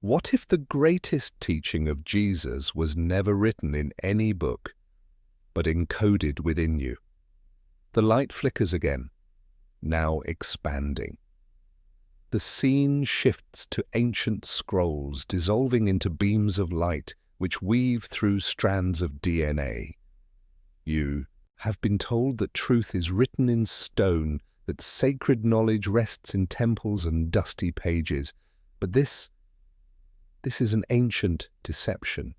What if the greatest teaching of Jesus was never written in any book, but encoded within you? The light flickers again, now expanding. The scene shifts to ancient scrolls dissolving into beams of light which weave through strands of DNA. You have been told that truth is written in stone, that sacred knowledge rests in temples and dusty pages. But this is an ancient deception.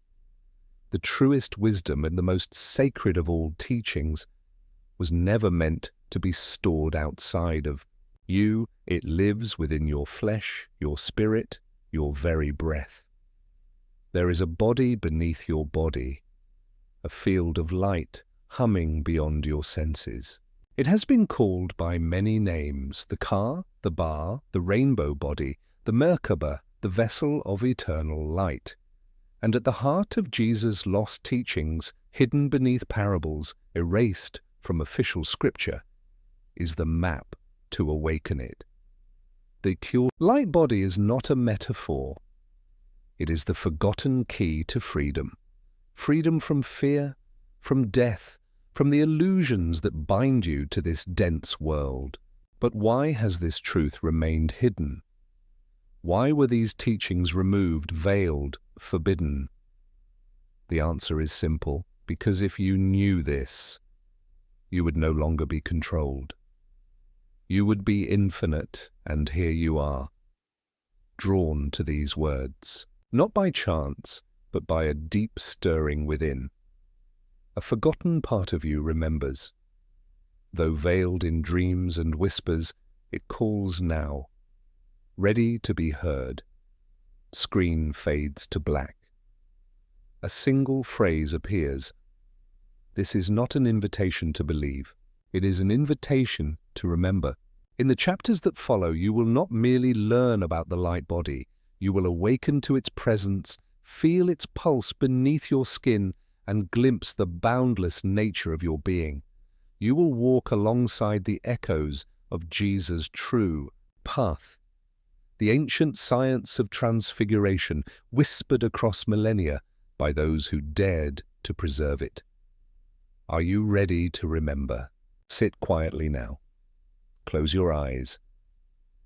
The truest wisdom and the most sacred of all teachings was never meant to be stored outside of you. It lives within your flesh, your spirit, your very breath. There is a body beneath your body, a field of light humming beyond your senses. It has been called by many names: the car, the bar, the rainbow body, the Merkaba, the vessel of eternal light. And at the heart of Jesus' lost teachings, hidden beneath parables, erased from official scripture, is the map to awaken it. The light body is not a metaphor. It is the forgotten key to freedom. Freedom from fear, from death, from the illusions that bind you to this dense world. But why has this truth remained hidden? Why were these teachings removed, veiled, forbidden? The answer is simple: because if you knew this, you would no longer be controlled. You would be infinite, and here you are, drawn to these words, not by chance, but by a deep stirring within. A forgotten part of you remembers. Though veiled in dreams and whispers, it calls now, ready to be heard. Screen fades to black. A single phrase appears. This is not an invitation to believe. It is an invitation to remember. In the chapters that follow, you will not merely learn about the light body. You will awaken to its presence, feel its pulse beneath your skin, and glimpse the boundless nature of your being. You will walk alongside the echoes of Jesus' true path. The ancient science of transfiguration, whispered across millennia by those who dared to preserve it. Are you ready to remember? Sit quietly now. Close your eyes.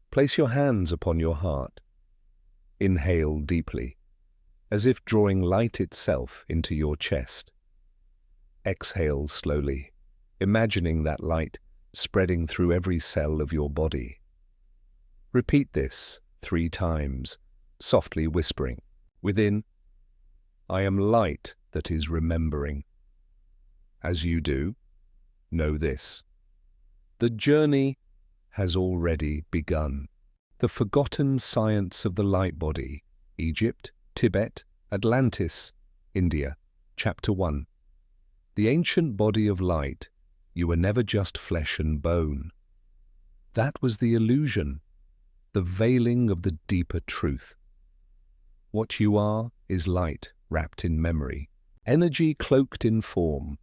Place your hands upon your heart. Inhale deeply, as if drawing light itself into your chest. Exhale slowly, imagining that light spreading through every cell of your body. Repeat this 3 times, softly whispering within, I am light that is remembering. As you do, know this: the journey has already begun. The forgotten science of the light body, Egypt, Tibet, Atlantis, India, Chapter 1. The ancient body of light, you were never just flesh and bone. That was the illusion, the veiling of the deeper truth. What you are is light wrapped in memory, energy cloaked in form.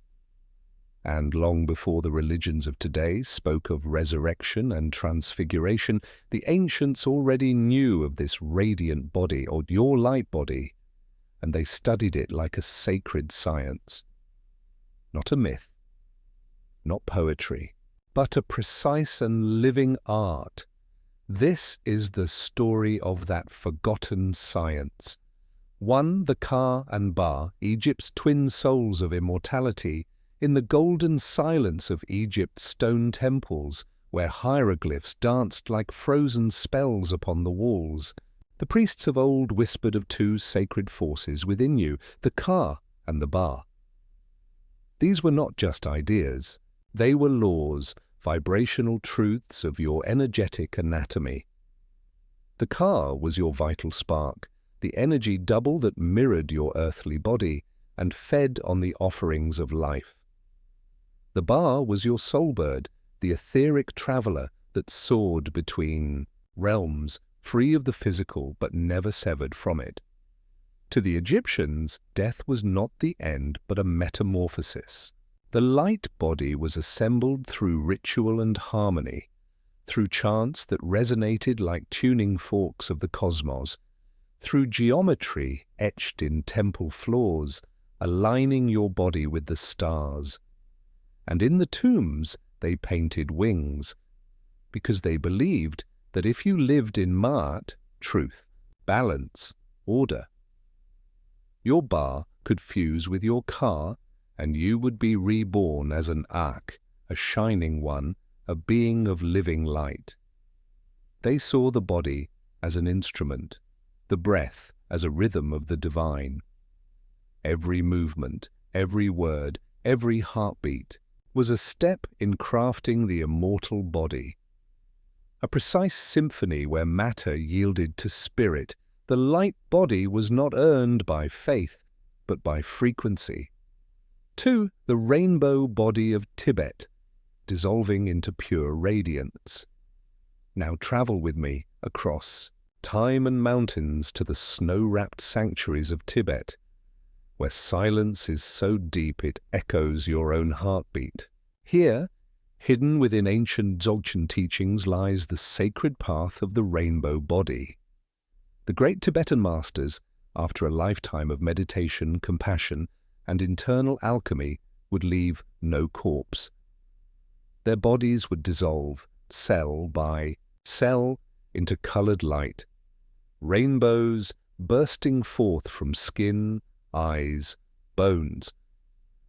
And long before the religions of today spoke of resurrection and transfiguration, the ancients already knew of this radiant body, or your light body, and they studied it like a sacred science. Not a myth, not poetry, but a precise and living art. This is the story of that forgotten science. One, the Ka and Ba, Egypt's twin souls of immortality, in the golden silence of Egypt's stone temples, where hieroglyphs danced like frozen spells upon the walls, the priests of old whispered of 2 sacred forces within you, the Ka and the Ba. These were not just ideas. They were laws, vibrational truths of your energetic anatomy. The Ka was your vital spark, the energy double that mirrored your earthly body and fed on the offerings of life. The Ba was your soul bird, the etheric traveler that soared between realms, free of the physical but never severed from it. To the Egyptians, death was not the end but a metamorphosis. The light body was assembled through ritual and harmony, through chants that resonated like tuning forks of the cosmos, through geometry etched in temple floors, aligning your body with the stars. And in the tombs they painted wings, because they believed that if you lived in Ma'at, truth, balance, order, your bar could fuse with your car, and you would be reborn as an ark, a shining one, a being of living light. They saw the body as an instrument, the breath as a rhythm of the divine. Every movement, every word, every heartbeat was a step in crafting the immortal body. A precise symphony where matter yielded to spirit. The light body was not earned by faith, but by frequency. 2. The rainbow body of Tibet, dissolving into pure radiance. Now travel with me across time and mountains to the snow-wrapped sanctuaries of Tibet, where silence is so deep it echoes your own heartbeat. Here, hidden within ancient Dzogchen teachings, lies the sacred path of the rainbow body. The great Tibetan masters, after a lifetime of meditation, compassion, and internal alchemy, would leave no corpse. Their bodies would dissolve, cell by cell, into colored light, rainbows bursting forth from skin, eyes, bones,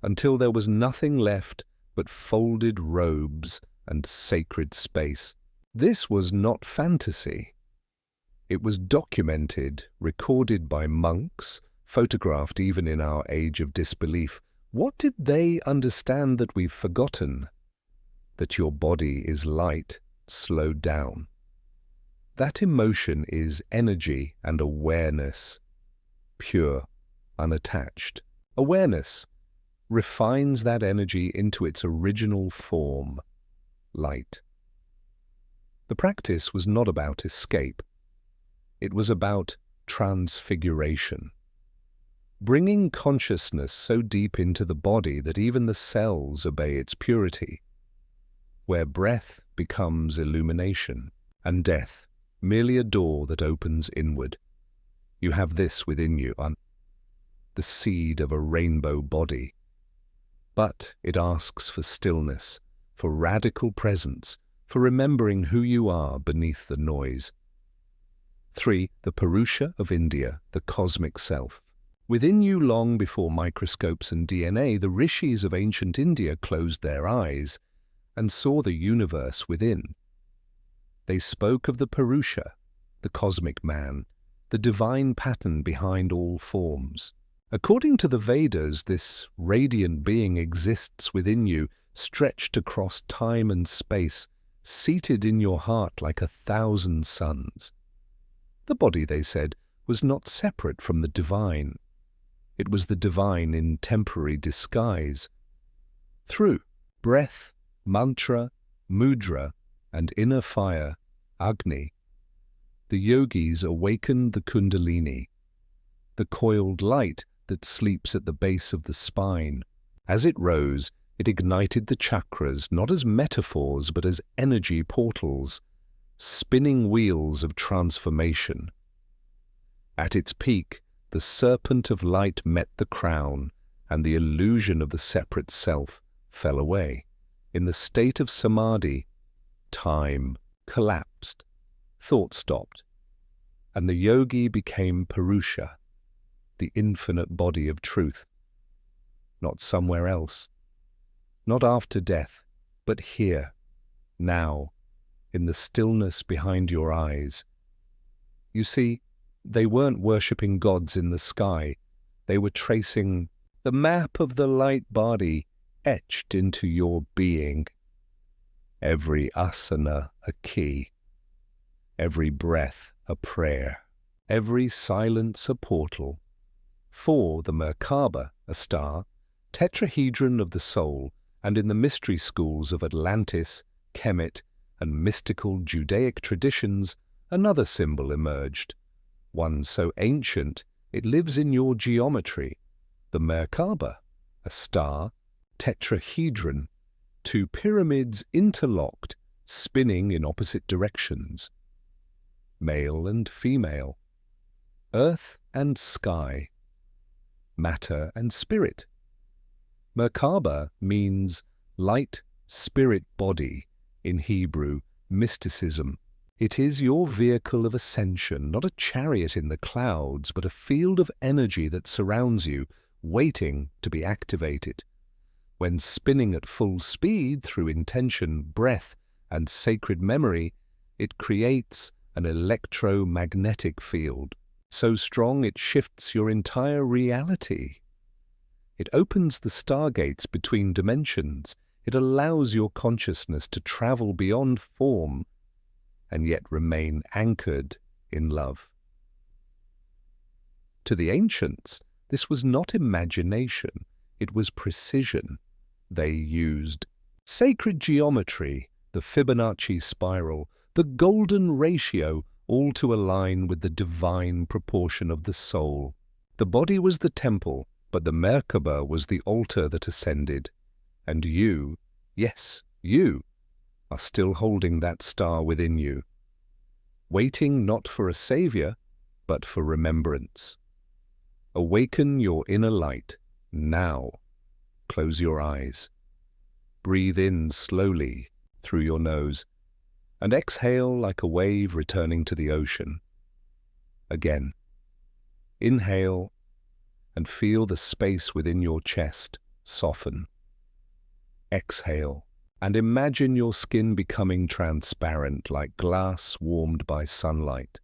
until there was nothing left but folded robes and sacred space. This was not fantasy. It was documented, recorded by monks, photographed even in our age of disbelief. What did they understand that we've forgotten? That your body is light, slowed down. That emotion is energy and awareness, pure, unattached. Awareness refines that energy into its original form, light. The practice was not about escape. It was about transfiguration, bringing consciousness so deep into the body that even the cells obey its purity, where breath becomes illumination and death merely a door that opens inward. You have this within you, the seed of a rainbow body. But it asks for stillness, for radical presence, for remembering who you are beneath the noise. 3. The Purusha of India, the cosmic self. Within you, long before microscopes and DNA, the rishis of ancient India closed their eyes and saw the universe within. They spoke of the Purusha, the cosmic man, the divine pattern behind all forms. According to the Vedas, this radiant being exists within you, stretched across time and space, seated in your heart like 1,000 suns. The body, they said, was not separate from the divine. It was the divine in temporary disguise. Through breath, mantra, mudra, and inner fire, Agni, the yogis awakened the Kundalini, the coiled light that sleeps at the base of the spine. As it rose, it ignited the chakras not as metaphors but as energy portals, spinning wheels of transformation. At its peak, the serpent of light met the crown, and the illusion of the separate self fell away. In the state of samadhi, time collapsed, thought stopped, and the yogi became Purusha, the infinite body of truth. Not somewhere else, not after death, but here, now, in the stillness behind your eyes. You see, they weren't worshipping gods in the sky. They were tracing the map of the light body etched into your being. Every asana a key, every breath a prayer, every silence a portal. 4. The Merkaba, a star, tetrahedron of the soul, and in the mystery schools of Atlantis, Kemet, and mystical Judaic traditions, another symbol emerged, one so ancient it lives in your geometry. The Merkaba, a star, tetrahedron, 2 pyramids interlocked, spinning in opposite directions. Male and female. earth and sky, matter and spirit. Merkaba means light, spirit, body, in Hebrew, mysticism. It is your vehicle of ascension, not a chariot in the clouds, but a field of energy that surrounds you, waiting to be activated. When spinning at full speed through intention, breath, and sacred memory, it creates an electromagnetic field, so strong it shifts your entire reality. It opens the stargates between dimensions. It allows your consciousness to travel beyond form and yet remain anchored in love. To the ancients, this was not imagination, it was precision. They used sacred geometry, the Fibonacci spiral, the golden ratio, all to align with the divine proportion of the soul. The body was the temple, but the Merkaba was the altar that ascended. And you, yes, you, are still holding that star within you, waiting not for a savior, but for remembrance. Awaken your inner light, now. Close your eyes. Breathe in slowly through your nose, and exhale like a wave returning to the ocean. Again, inhale and feel the space within your chest soften. Exhale and imagine your skin becoming transparent like glass warmed by sunlight.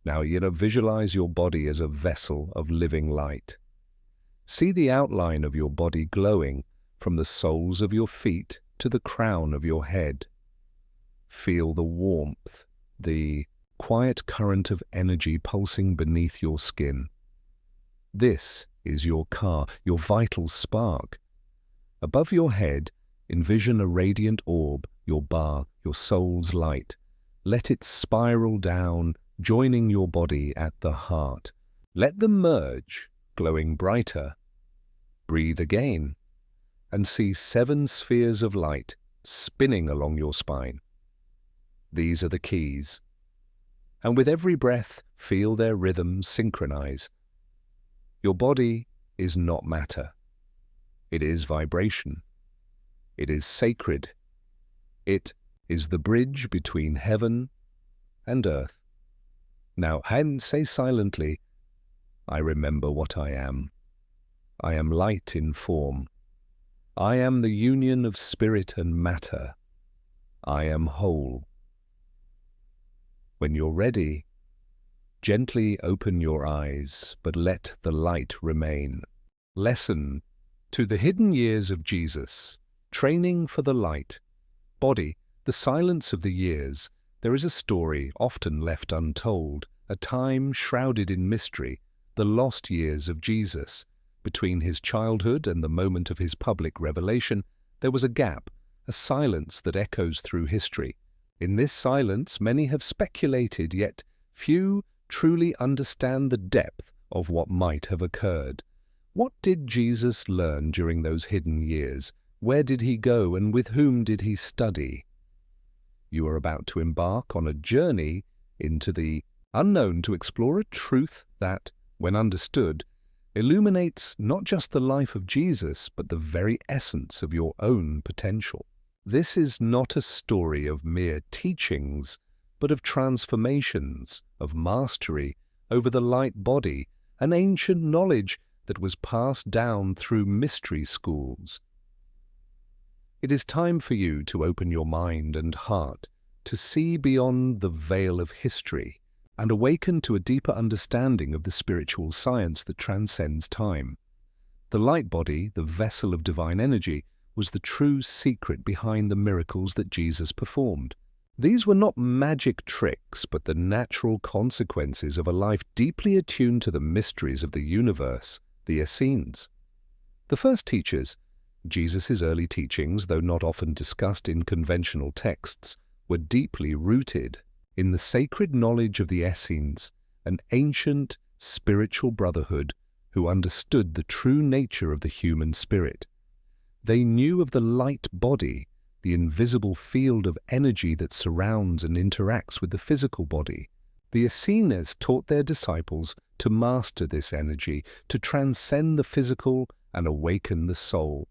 Now visualize your body as a vessel of living light. See the outline of your body glowing from the soles of your feet to the crown of your head. Feel the warmth, the quiet current of energy pulsing beneath your skin. This is your car, your vital spark. Above your head, envision a radiant orb, your bar, your soul's light. Let it spiral down, joining your body at the heart. Let them merge, glowing brighter. Breathe again, and see 7 spheres of light spinning along your spine. These are the keys. And with every breath, feel their rhythm synchronize. Your body is not matter. It is vibration. It is sacred. It is the bridge between heaven and earth. Now, say silently, I remember what I am. I am light in form. I am the union of spirit and matter. I am whole. When you're ready, gently open your eyes, but let the light remain. Lesson to the hidden years of Jesus. Training for the light. Body, the silence of the years. There is a story often left untold, a time shrouded in mystery, the lost years of Jesus. Between his childhood and the moment of his public revelation, there was a gap, a silence that echoes through history. In this silence, many have speculated, yet few truly understand the depth of what might have occurred. What did Jesus learn during those hidden years? Where did he go, and with whom did he study? You are about to embark on a journey into the unknown to explore a truth that, when understood, illuminates not just the life of Jesus, but the very essence of your own potential. This is not a story of mere teachings, but of transformations, of mastery over the light body, an ancient knowledge that was passed down through mystery schools. It is time for you to open your mind and heart, to see beyond the veil of history, and awaken to a deeper understanding of the spiritual science that transcends time. The light body, the vessel of divine energy, was the true secret behind the miracles that Jesus performed. These were not magic tricks, but the natural consequences of a life deeply attuned to the mysteries of the universe, the Essenes. The first teachers, Jesus' early teachings, though not often discussed in conventional texts, were deeply rooted in the sacred knowledge of the Essenes, an ancient spiritual brotherhood who understood the true nature of the human spirit. They knew of the light body, the invisible field of energy that surrounds and interacts with the physical body. The Essenes taught their disciples to master this energy, to transcend the physical and awaken the soul.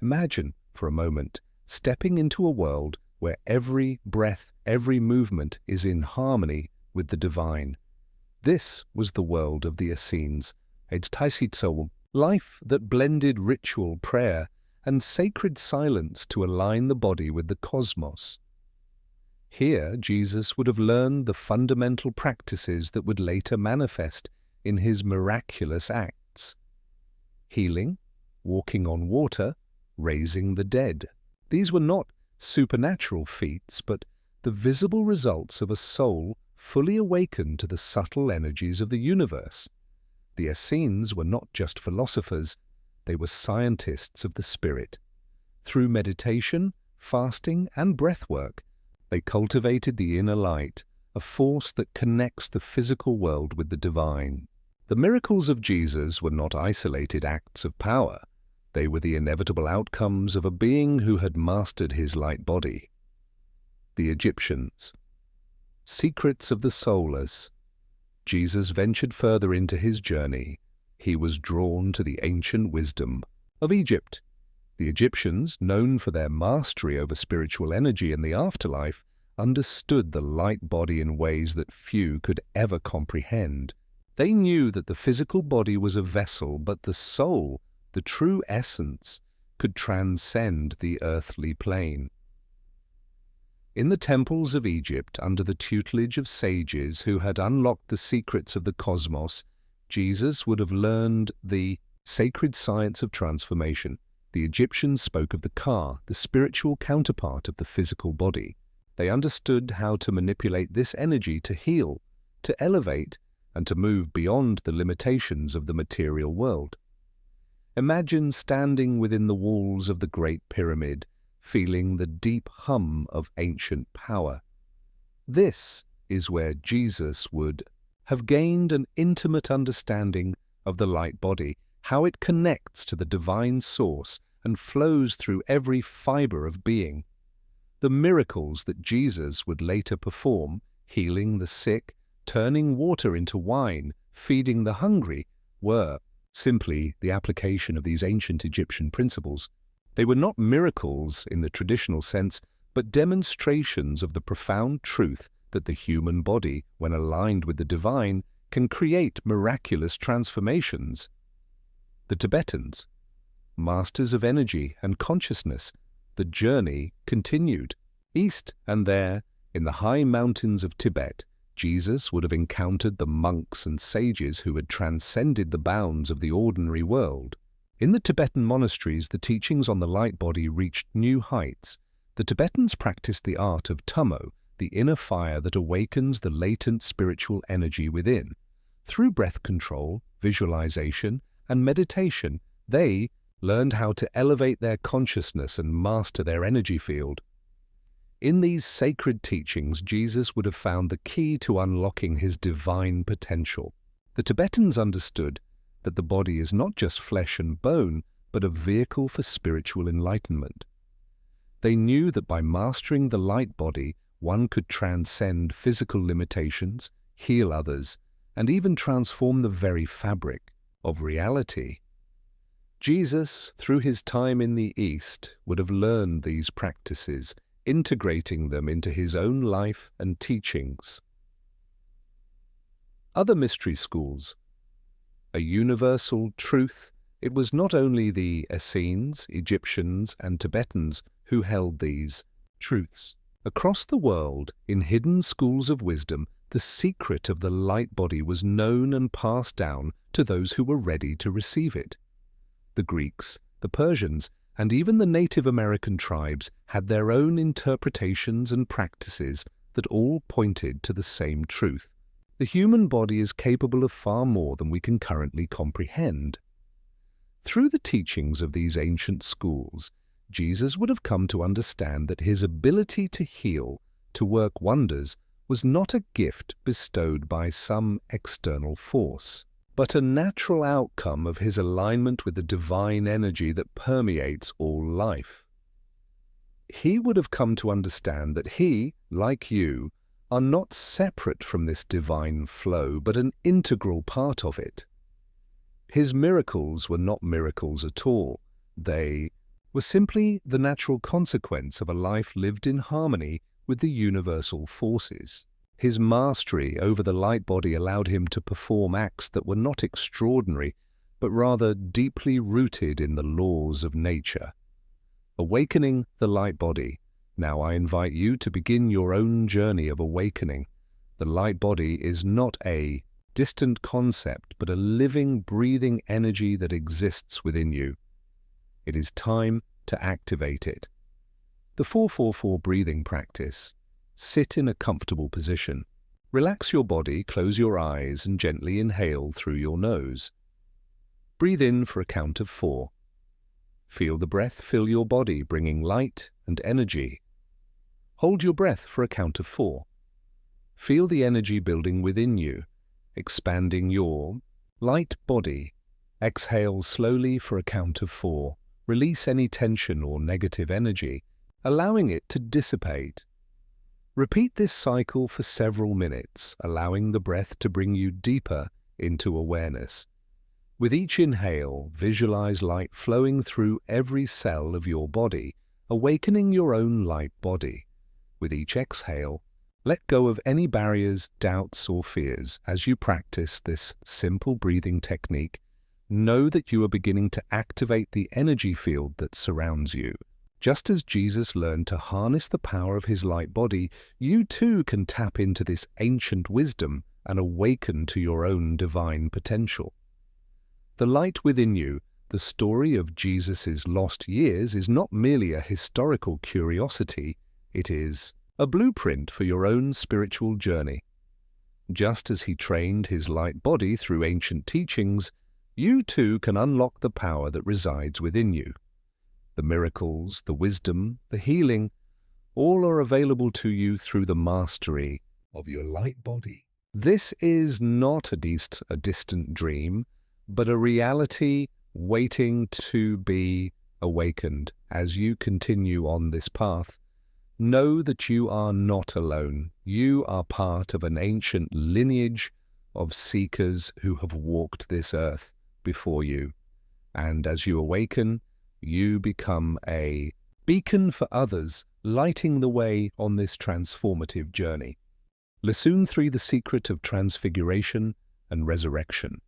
Imagine, for a moment, stepping into a world where every breath, every movement is in harmony with the divine. This was the world of the Essenes, a life that blended ritual, prayer, and sacred silence to align the body with the cosmos. Here, Jesus would have learned the fundamental practices that would later manifest in his miraculous acts: healing, walking on water, raising the dead. These were not supernatural feats, but the visible results of a soul fully awakened to the subtle energies of the universe. The Essenes were not just philosophers, they were scientists of the spirit. Through meditation, fasting, and breathwork, they cultivated the inner light, a force that connects the physical world with the divine. The miracles of Jesus were not isolated acts of power. They were the inevitable outcomes of a being who had mastered his light body. The Egyptians. Secrets of the soul. As Jesus ventured further into his journey, he was drawn to the ancient wisdom of Egypt. The Egyptians, known for their mastery over spiritual energy and the afterlife, understood the light body in ways that few could ever comprehend. They knew that the physical body was a vessel, but the soul, the true essence, could transcend the earthly plane. In the temples of Egypt, under the tutelage of sages who had unlocked the secrets of the cosmos, Jesus would have learned the sacred science of transformation. The Egyptians spoke of the Ka, the spiritual counterpart of the physical body. They understood how to manipulate this energy to heal, to elevate, and to move beyond the limitations of the material world. Imagine standing within the walls of the Great Pyramid, feeling the deep hum of ancient power. This is where Jesus would have gained an intimate understanding of the light body, how it connects to the divine source and flows through every fiber of being. The miracles that Jesus would later perform, healing the sick, turning water into wine, feeding the hungry, were simply the application of these ancient Egyptian principles. They were not miracles in the traditional sense, but demonstrations of the profound truth that the human body, when aligned with the divine, can create miraculous transformations. The Tibetans, masters of energy and consciousness, the journey continued. East and there, in the high mountains of Tibet, Jesus would have encountered the monks and sages who had transcended the bounds of the ordinary world. In the Tibetan monasteries, the teachings on the light body reached new heights. The Tibetans practiced the art of tummo, the inner fire that awakens the latent spiritual energy within. Through breath control, visualization, and meditation, they learned how to elevate their consciousness and master their energy field. In these sacred teachings, Jesus would have found the key to unlocking his divine potential. The Tibetans understood that the body is not just flesh and bone, but a vehicle for spiritual enlightenment. They knew that by mastering the light body, one could transcend physical limitations, heal others, and even transform the very fabric of reality. Jesus, through his time in the East, would have learned these practices, integrating them into his own life and teachings. Other mystery schools. A universal truth, it was not only the Essenes, Egyptians, and Tibetans who held these truths. Across the world, in hidden schools of wisdom, the secret of the light body was known and passed down to those who were ready to receive it. The Greeks, the Persians, and even the Native American tribes had their own interpretations and practices that all pointed to the same truth. The human body is capable of far more than we can currently comprehend. Through the teachings of these ancient schools, Jesus would have come to understand that his ability to heal, to work wonders, was not a gift bestowed by some external force, but a natural outcome of his alignment with the divine energy that permeates all life. He would have come to understand that he, like you, are not separate from this divine flow, but an integral part of it. His miracles were not miracles at all. They were simply the natural consequence of a life lived in harmony with the universal forces. His mastery over the light body allowed him to perform acts that were not extraordinary, but rather deeply rooted in the laws of nature. Awakening the light body. Now I invite you to begin your own journey of awakening. The light body is not a distant concept, but a living, breathing energy that exists within you. It is time to activate it. The 4-4-4 breathing practice. Sit in a comfortable position. Relax your body, close your eyes, and gently inhale through your nose. Breathe in for a count of 4. Feel the breath fill your body, bringing light and energy. Hold your breath for a count of 4. Feel the energy building within you, expanding your light body. Exhale slowly for a count of 4. Release any tension or negative energy, allowing it to dissipate. Repeat this cycle for several minutes, allowing the breath to bring you deeper into awareness. With each inhale, visualize light flowing through every cell of your body, awakening your own light body. With each exhale, let go of any barriers, doubts, or fears. As you practice this simple breathing technique, know that you are beginning to activate the energy field that surrounds you. Just as Jesus learned to harness the power of his light body, you too can tap into this ancient wisdom and awaken to your own divine potential. The light within you, the story of Jesus' lost years, is not merely a historical curiosity, it is a blueprint for your own spiritual journey. Just as he trained his light body through ancient teachings, you too can unlock the power that resides within you. The miracles, the wisdom, the healing, all are available to you through the mastery of your light body. This is not a distant dream, but a reality waiting to be awakened. As you continue on this path, know that you are not alone. You are part of an ancient lineage of seekers who have walked this earth before you. And as you awaken, you become a beacon for others, lighting the way on this transformative journey. Lesson 3: The Secret of Transfiguration and Resurrection.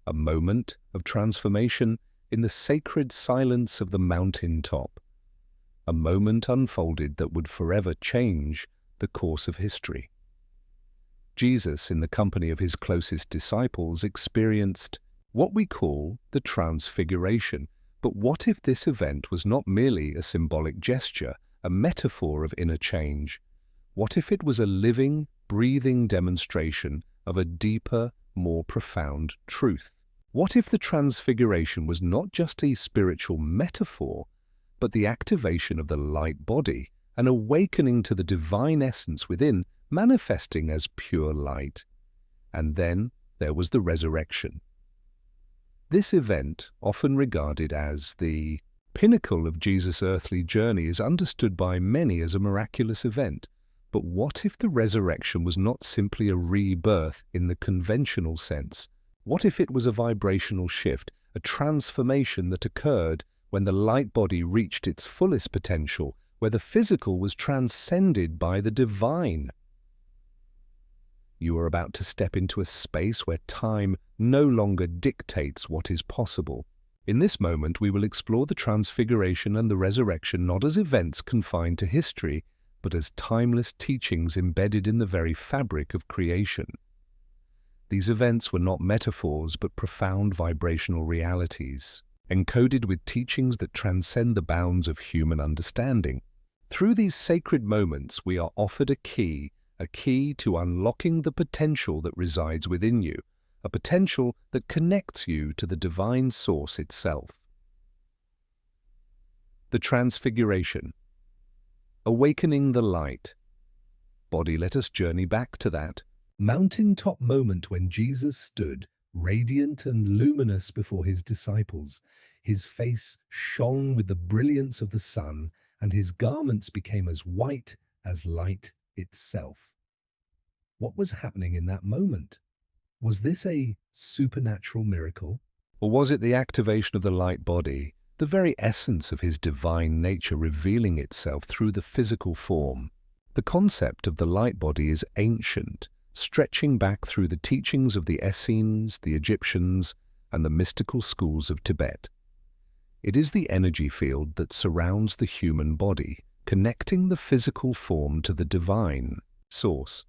A moment of transformation in the sacred silence of the mountaintop. A moment unfolded that would forever change the course of history. Jesus, in the company of his closest disciples, experienced what we call the Transfiguration. But what if this event was not merely a symbolic gesture, a metaphor of inner change? What if it was a living, breathing demonstration of a deeper, more profound truth? What if the Transfiguration was not just a spiritual metaphor, but the activation of the light body, an awakening to the divine essence within, manifesting as pure light? And then there was the resurrection. This event, often regarded as the pinnacle of Jesus' earthly journey, is understood by many as a miraculous event. But what if the resurrection was not simply a rebirth in the conventional sense? What if it was a vibrational shift, a transformation that occurred when the light body reached its fullest potential, where the physical was transcended by the divine? You are about to step into a space where time no longer dictates what is possible. In this moment, we will explore the Transfiguration and the Resurrection not as events confined to history, but as timeless teachings embedded in the very fabric of creation. These events were not metaphors, but profound vibrational realities, encoded with teachings that transcend the bounds of human understanding. Through these sacred moments, we are offered a key to unlocking the potential that resides within you, a potential that connects you to the divine source itself. The Transfiguration. Awakening the light. Body, let us journey back to that mountaintop moment when Jesus stood, radiant and luminous before his disciples. His face shone with the brilliance of the sun, and his garments became as white as light itself. What was happening in that moment? Was this a supernatural miracle? Or was it the activation of the light body, the very essence of his divine nature revealing itself through the physical form? The concept of the light body is ancient, stretching back through the teachings of the Essenes, the Egyptians, and the mystical schools of Tibet. It is the energy field that surrounds the human body, connecting the physical form to the divine source.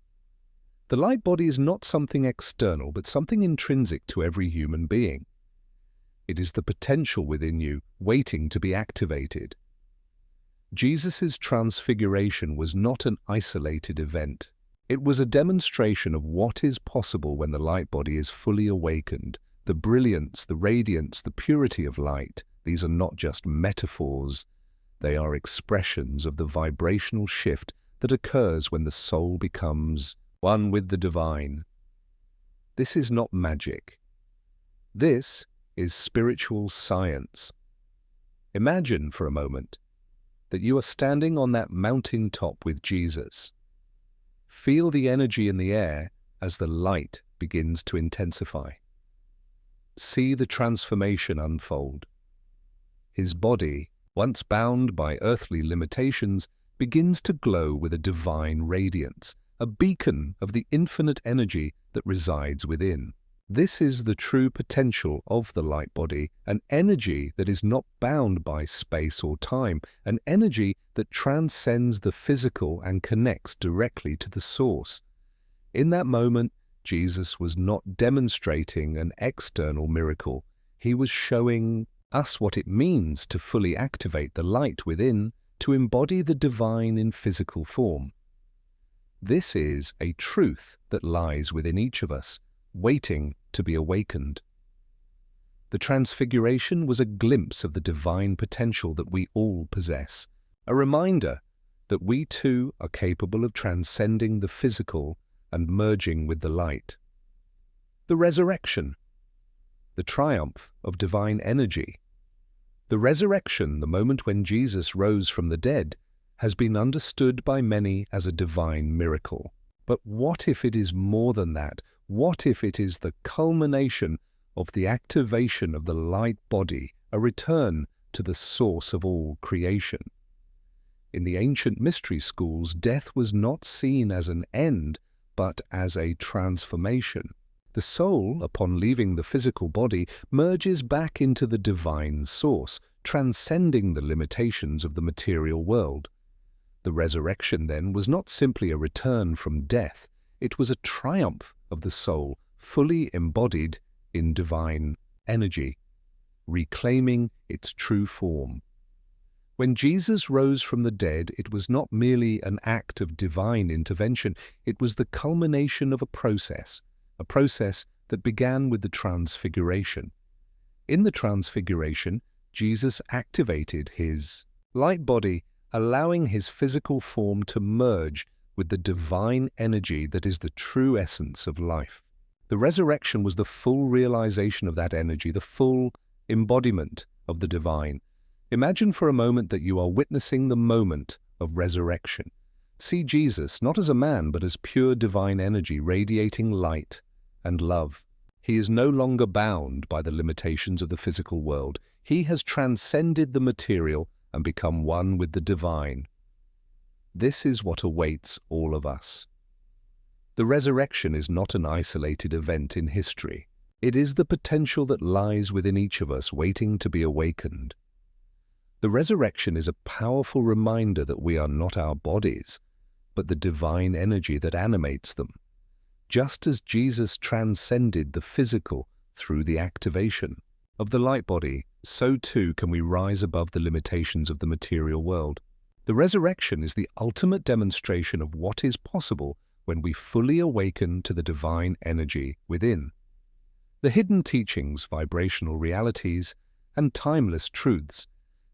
The light body is not something external, but something intrinsic to every human being. It is the potential within you waiting to be activated. Jesus' transfiguration was not an isolated event. It was a demonstration of what is possible when the light body is fully awakened. The brilliance, the radiance, the purity of light, these are not just metaphors. They are expressions of the vibrational shift that occurs when the soul becomes one with the divine. This is not magic. This is spiritual science. Imagine for a moment that you are standing on that mountain top with Jesus. Feel the energy in the air as the light begins to intensify. See the transformation unfold. His body, once bound by earthly limitations, begins to glow with a divine radiance, a beacon of the infinite energy that resides within. This is the true potential of the light body, an energy that is not bound by space or time, an energy that transcends the physical and connects directly to the source. In that moment, Jesus was not demonstrating an external miracle. He was showing us what it means to fully activate the light within, to embody the divine in physical form. This is a truth that lies within each of us, waiting to be awakened. The Transfiguration was a glimpse of the divine potential that we all possess, a reminder that we too are capable of transcending the physical and merging with the light. The Resurrection, the triumph of divine energy. The resurrection, the moment when Jesus rose from the dead, has been understood by many as a divine miracle. But what if it is more than that? What if it is the culmination of the activation of the light body, a return to the source of all creation? In the ancient mystery schools, death was not seen as an end, but as a transformation. The soul, upon leaving the physical body, merges back into the divine source, transcending the limitations of the material world. The resurrection, then, was not simply a return from death. It was a triumph of the soul, fully embodied in divine energy, reclaiming its true form. When Jesus rose from the dead, it was not merely an act of divine intervention. It was the culmination of a process that began with the Transfiguration. In the Transfiguration, Jesus activated his light body, allowing his physical form to merge with the divine energy that is the true essence of life. The resurrection was the full realization of that energy, the full embodiment of the divine. Imagine for a moment that you are witnessing the moment of resurrection. See Jesus not as a man, but as pure divine energy radiating light and love. He is no longer bound by the limitations of the physical world. He has transcended the material and become one with the divine. This is what awaits all of us. The resurrection is not an isolated event in history. It is the potential that lies within each of us waiting to be awakened. The resurrection is a powerful reminder that we are not our bodies, but the divine energy that animates them. Just as Jesus transcended the physical through the activation of the light body, so too can we rise above the limitations of the material world. The resurrection is the ultimate demonstration of what is possible when we fully awaken to the divine energy within. The hidden teachings, vibrational realities, and timeless truths,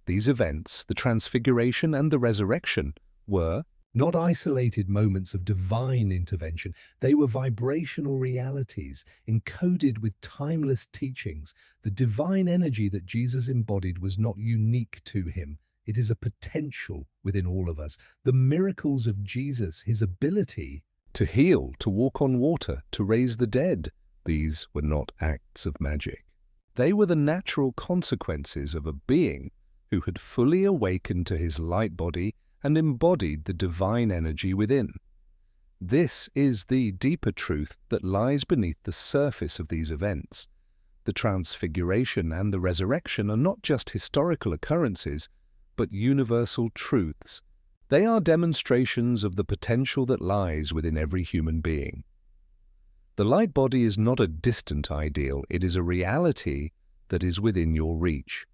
these events, the Transfiguration and the resurrection, were Not isolated moments of divine intervention. They were vibrational realities encoded with timeless teachings. The divine energy that Jesus embodied was not unique to him. It is a potential within all of us. The miracles of Jesus, his ability to heal, to walk on water, to raise the dead. These were not acts of magic. They were the natural consequences of a being who had fully awakened to his light body and embodied the divine energy within. This is the deeper truth that lies beneath the surface of these events. The transfiguration and the resurrection are not just historical occurrences, but universal truths. They are demonstrations of the potential that lies within every human being. The light body is not a distant ideal, it is a reality that is within your reach.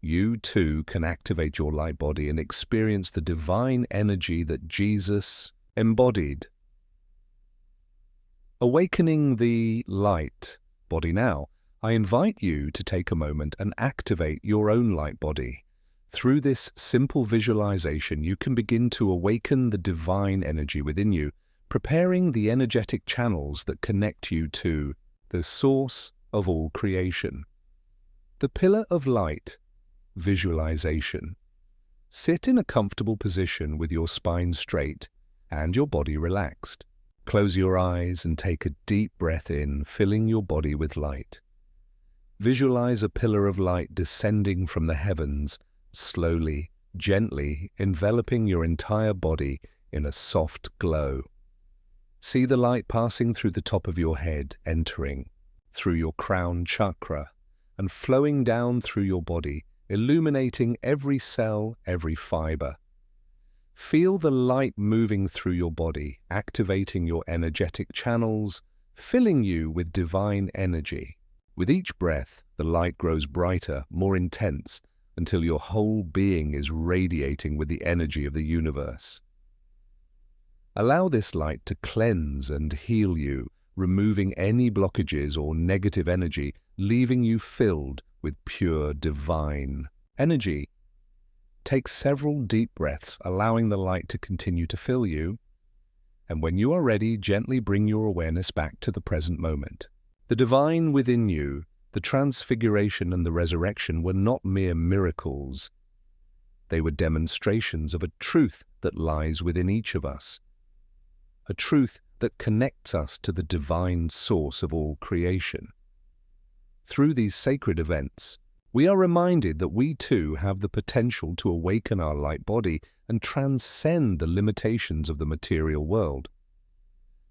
You too can activate your light body and experience the divine energy that Jesus embodied. Awakening the light body now, I invite you to take a moment and activate your own light body. Through this simple visualization, you can begin to awaken the divine energy within you, preparing the energetic channels that connect you to the source of all creation. The pillar of light, visualization. Sit in a comfortable position with your spine straight and your body relaxed. Close your eyes and take a deep breath in, filling your body with light. Visualize a pillar of light descending from the heavens, slowly, gently enveloping your entire body in a soft glow. See the light passing through the top of your head, entering through your crown chakra and flowing down through your body, illuminating every cell, every fiber. Feel the light moving through your body, activating your energetic channels, filling you with divine energy. With each breath, the light grows brighter, more intense, until your whole being is radiating with the energy of the universe. Allow this light to cleanse and heal you, removing any blockages or negative energy, leaving you filled with pure divine energy. Take several deep breaths, allowing the light to continue to fill you, and when you are ready, gently bring your awareness back to the present moment. The divine within you, the transfiguration and the resurrection were not mere miracles. They were demonstrations of a truth that lies within each of us, a truth that connects us to the divine source of all creation. Through these sacred events, we are reminded that we too have the potential to awaken our light body and transcend the limitations of the material world.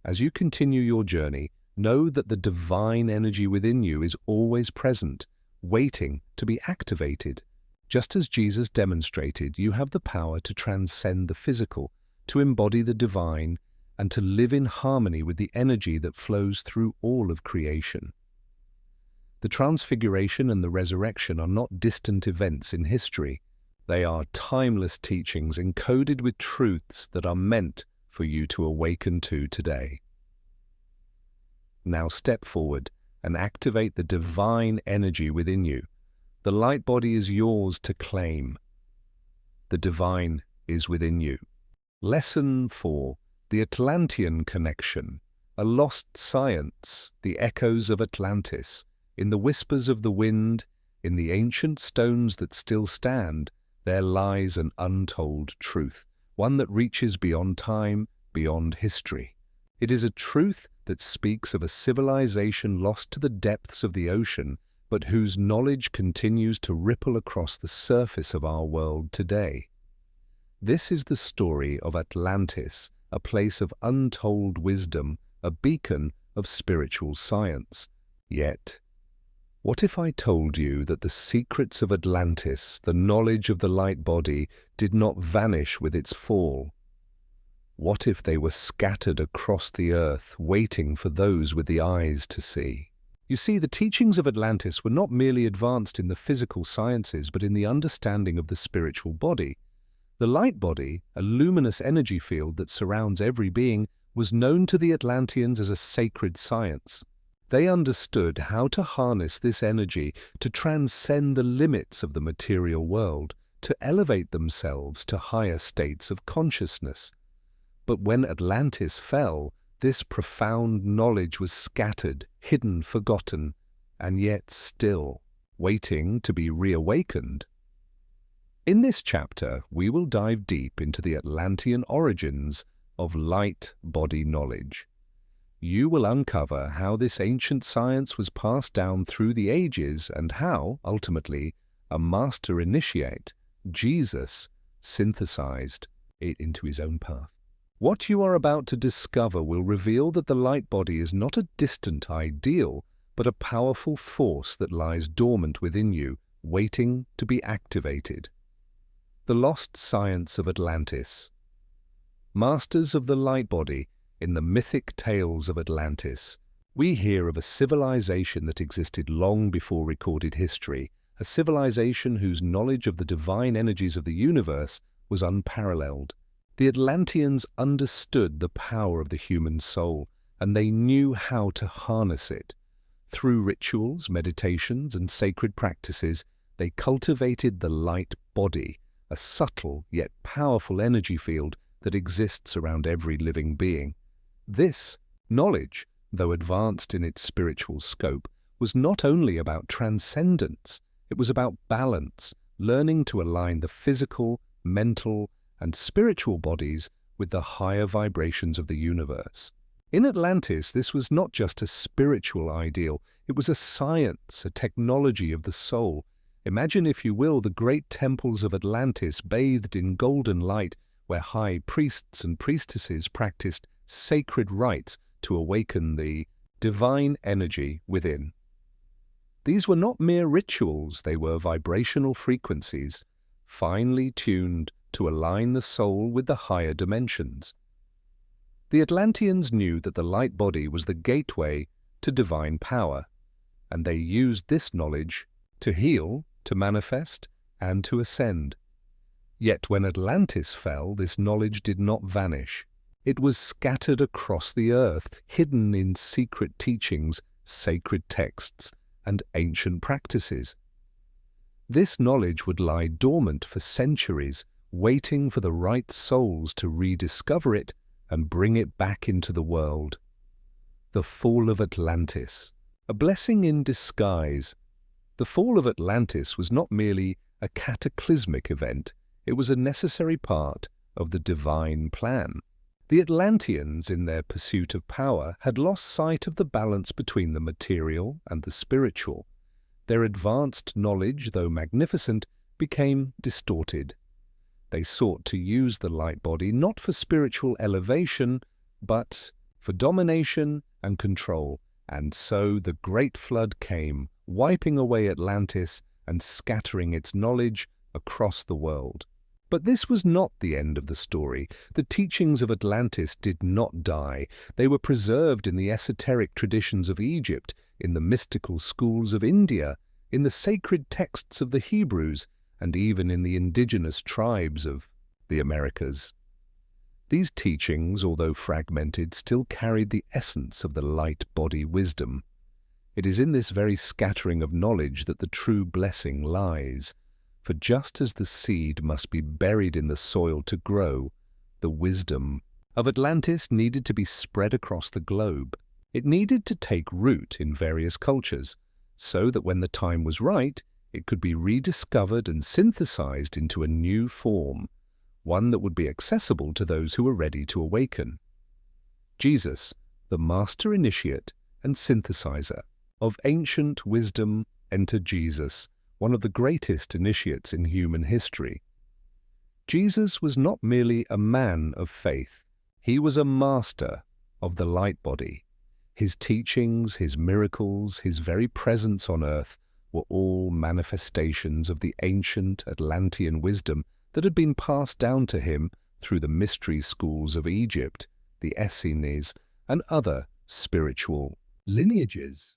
As you continue your journey, know that the divine energy within you is always present, waiting to be activated. Just as Jesus demonstrated, you have the power to transcend the physical, to embody the divine, and to live in harmony with the energy that flows through all of creation. The transfiguration and the resurrection are not distant events in history. They are timeless teachings encoded with truths that are meant for you to awaken to today. Now step forward and activate the divine energy within you. The light body is yours to claim. The divine is within you. Lesson 4. The Atlantean Connection. A lost science, the echoes of Atlantis. In the whispers of the wind, in the ancient stones that still stand, there lies an untold truth, one that reaches beyond time, beyond history. It is a truth that speaks of a civilization lost to the depths of the ocean, but whose knowledge continues to ripple across the surface of our world today. This is the story of Atlantis, a place of untold wisdom, a beacon of spiritual science. Yet, what if I told you that the secrets of Atlantis, the knowledge of the light body, did not vanish with its fall? What if they were scattered across the earth, waiting for those with the eyes to see? You see, the teachings of Atlantis were not merely advanced in the physical sciences, but in the understanding of the spiritual body. The light body, a luminous energy field that surrounds every being, was known to the Atlanteans as a sacred science. They understood how to harness this energy to transcend the limits of the material world, to elevate themselves to higher states of consciousness. But when Atlantis fell, this profound knowledge was scattered, hidden, forgotten, and yet still waiting to be reawakened. In this chapter, we will dive deep into the Atlantean origins of light body knowledge. You will uncover how this ancient science was passed down through the ages and how, ultimately, a master initiate, Jesus, synthesized it into his own path. What you are about to discover will reveal that the light body is not a distant ideal, but a powerful force that lies dormant within you, waiting to be activated. The lost science of Atlantis. Masters of the light body, in the mythic tales of Atlantis, we hear of a civilization that existed long before recorded history, a civilization whose knowledge of the divine energies of the universe was unparalleled. The Atlanteans understood the power of the human soul, and they knew how to harness it. Through rituals, meditations, and sacred practices, they cultivated the light body, a subtle yet powerful energy field that exists around every living being. This knowledge, though advanced in its spiritual scope, was not only about transcendence, it was about balance, learning to align the physical, mental, and spiritual bodies with the higher vibrations of the universe. In Atlantis, this was not just a spiritual ideal, it was a science, a technology of the soul. Imagine, if you will, the great temples of Atlantis bathed in golden light, where high priests and priestesses practiced sacred rites to awaken the divine energy within. These were not mere rituals, they were vibrational frequencies, finely tuned to align the soul with the higher dimensions. The Atlanteans knew that the light body was the gateway to divine power, and they used this knowledge to heal, to manifest, and to ascend. Yet when Atlantis fell, this knowledge did not vanish. It was scattered across the earth, hidden in secret teachings, sacred texts, and ancient practices. This knowledge would lie dormant for centuries, waiting for the right souls to rediscover it and bring it back into the world. The fall of Atlantis, a blessing in disguise. The fall of Atlantis was not merely a cataclysmic event, it was a necessary part of the divine plan. The Atlanteans, in their pursuit of power, had lost sight of the balance between the material and the spiritual. Their advanced knowledge, though magnificent, became distorted. They sought to use the light body not for spiritual elevation, but for domination and control. And so the great flood came, wiping away Atlantis and scattering its knowledge across the world. But this was not the end of the story. The teachings of Atlantis did not die. They were preserved in the esoteric traditions of Egypt, in the mystical schools of India, in the sacred texts of the Hebrews, and even in the indigenous tribes of the Americas. These teachings, although fragmented, still carried the essence of the light body wisdom. It is in this very scattering of knowledge that the true blessing lies. For just as the seed must be buried in the soil to grow, the wisdom of Atlantis needed to be spread across the globe. It needed to take root in various cultures, so that when the time was right, it could be rediscovered and synthesized into a new form, one that would be accessible to those who were ready to awaken. Jesus, the master initiate and synthesizer of ancient wisdom, entered Jesus, one of the greatest initiates in human history. Jesus was not merely a man of faith, he was a master of the light body. His teachings, his miracles, his very presence on earth were all manifestations of the ancient Atlantean wisdom that had been passed down to him through the mystery schools of Egypt, the Essenes, and other spiritual lineages.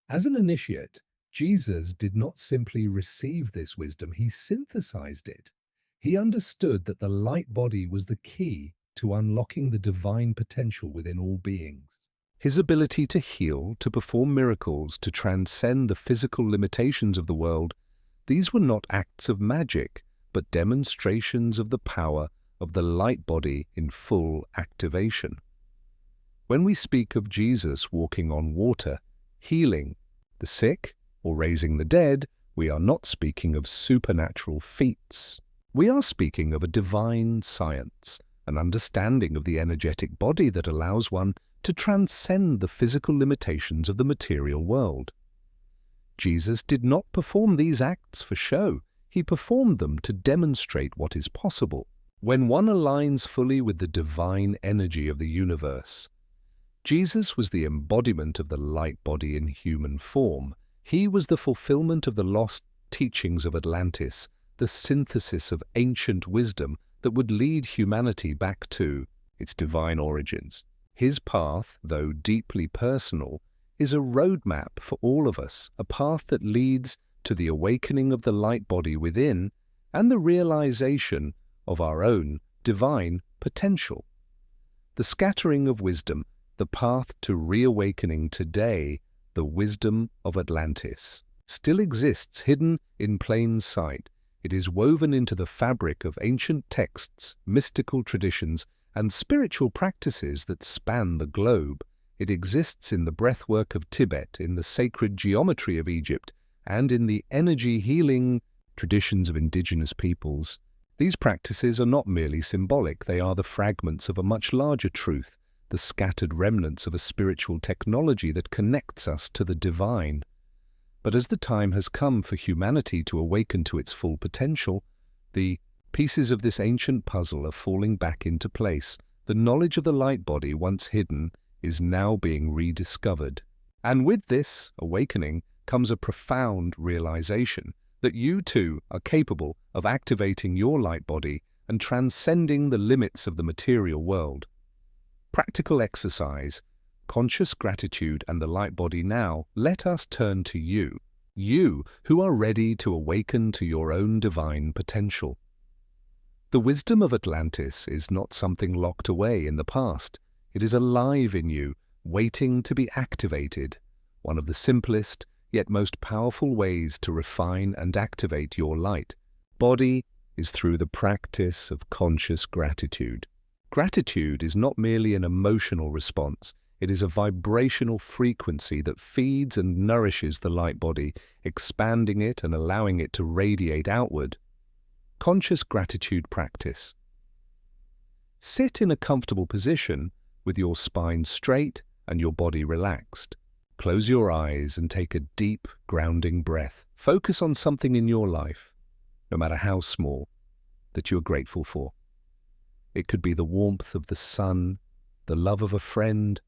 As an initiate, Jesus did not simply receive this wisdom, he synthesized it. He understood that the light body was the key to unlocking the divine potential within all beings. His ability to heal, to perform miracles, to transcend the physical limitations of the world, these were not acts of magic, but demonstrations of the power of the light body in full activation. When we speak of Jesus walking on water, healing the sick, or raising the dead, we are not speaking of supernatural feats. We are speaking of a divine science, an understanding of the energetic body that allows one to transcend the physical limitations of the material world. Jesus did not perform these acts for show. He performed them to demonstrate what is possible when one aligns fully with the divine energy of the universe. Jesus was the embodiment of the light body in human form. He was the fulfillment of the lost teachings of Atlantis, the synthesis of ancient wisdom that would lead humanity back to its divine origins. His path, though deeply personal, is a roadmap for all of us, a path that leads to the awakening of the light body within and the realization of our own divine potential. The scattering of wisdom, the path to reawakening today, the wisdom of Atlantis, still exists hidden in plain sight. It is woven into the fabric of ancient texts, mystical traditions, and spiritual practices that span the globe. It exists in the breathwork of Tibet, in the sacred geometry of Egypt, and in the energy healing traditions of indigenous peoples. These practices are not merely symbolic, they are the fragments of a much larger truth, the scattered remnants of a spiritual technology that connects us to the divine. But as the time has come for humanity to awaken to its full potential, the pieces of this ancient puzzle are falling back into place. The knowledge of the light body, once hidden, is now being rediscovered. And with this awakening comes a profound realization that you too are capable of activating your light body and transcending the limits of the material world. Practical exercise, conscious gratitude, and the light body now. Let us turn to you who are ready to awaken to your own divine potential. The wisdom of Atlantis is not something locked away in the past. It is alive in you, waiting to be activated. One of the simplest yet most powerful ways to refine and activate your light body is through the practice of conscious gratitude. Gratitude is not merely an emotional response. It is a vibrational frequency that feeds and nourishes the light body, expanding it and allowing it to radiate outward. Conscious gratitude practice. Sit in a comfortable position with your spine straight and your body relaxed. Close your eyes and take a deep, grounding breath. Focus on something in your life, no matter how small, that you are grateful for. It could be the warmth of the sun, the love of a friend,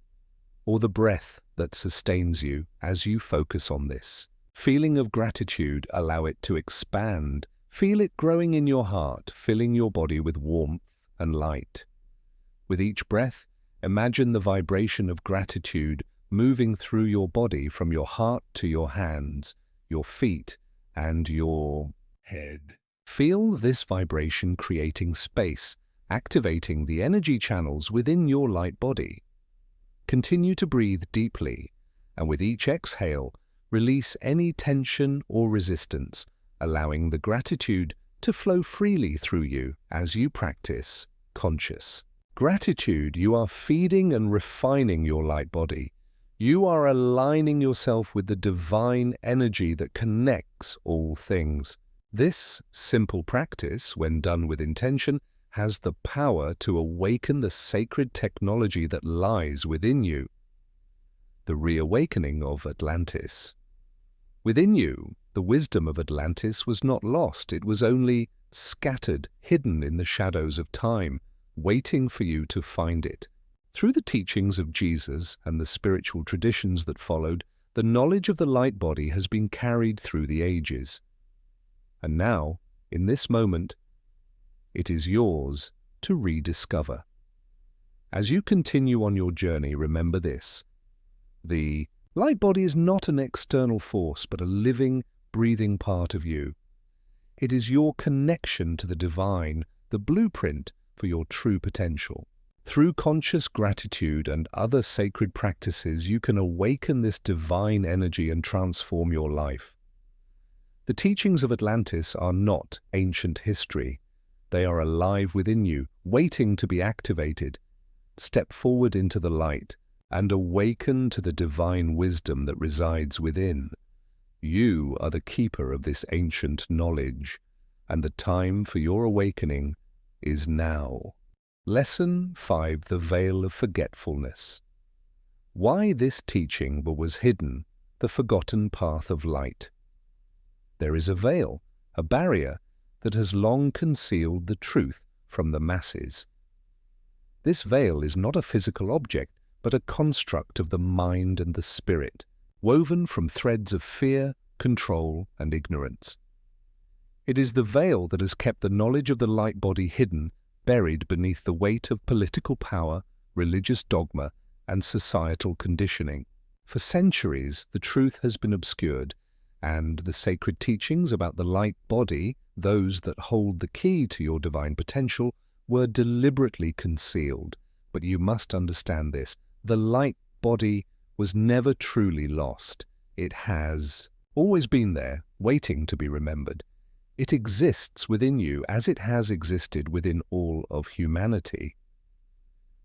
or the breath that sustains you. As you focus on this feeling of gratitude, allow it to expand. Feel it growing in your heart, filling your body with warmth and light. With each breath, imagine the vibration of gratitude moving through your body from your heart to your hands, your feet, and your head. Feel this vibration creating space, activating the energy channels within your light body. Continue to breathe deeply, and with each exhale, release any tension or resistance, allowing the gratitude to flow freely through you as you practice conscious gratitude. You are feeding and refining your light body. You are aligning yourself with the divine energy that connects all things. This simple practice, when done with intention, has the power to awaken the sacred technology that lies within you. The reawakening of Atlantis. Within you, the wisdom of Atlantis was not lost. It was only scattered, hidden in the shadows of time, waiting for you to find it. Through the teachings of Jesus and the spiritual traditions that followed, the knowledge of the light body has been carried through the ages. And now, in this moment, it is yours to rediscover. As you continue on your journey, remember this. The light body is not an external force, but a living, breathing part of you. It is your connection to the divine, the blueprint for your true potential. Through conscious gratitude and other sacred practices, you can awaken this divine energy and transform your life. The teachings of Atlantis are not ancient history. They are alive within you, waiting to be activated. Step forward into the light and awaken to the divine wisdom that resides within. You are the keeper of this ancient knowledge, and the time for your awakening is now. Lesson 5: The Veil of Forgetfulness. Why this teaching was hidden, the forgotten path of light. There is a veil, a barrier, that has long concealed the truth from the masses. This veil is not a physical object, but a construct of the mind and the spirit, woven from threads of fear, control, and ignorance. It is the veil that has kept the knowledge of the light body hidden, buried beneath the weight of political power, religious dogma, and societal conditioning. For centuries, the truth has been obscured, and the sacred teachings about the light body, those that hold the key to your divine potential, were deliberately concealed. But you must understand this: the light body was never truly lost. It has always been there, waiting to be remembered. It exists within you as it has existed within all of humanity.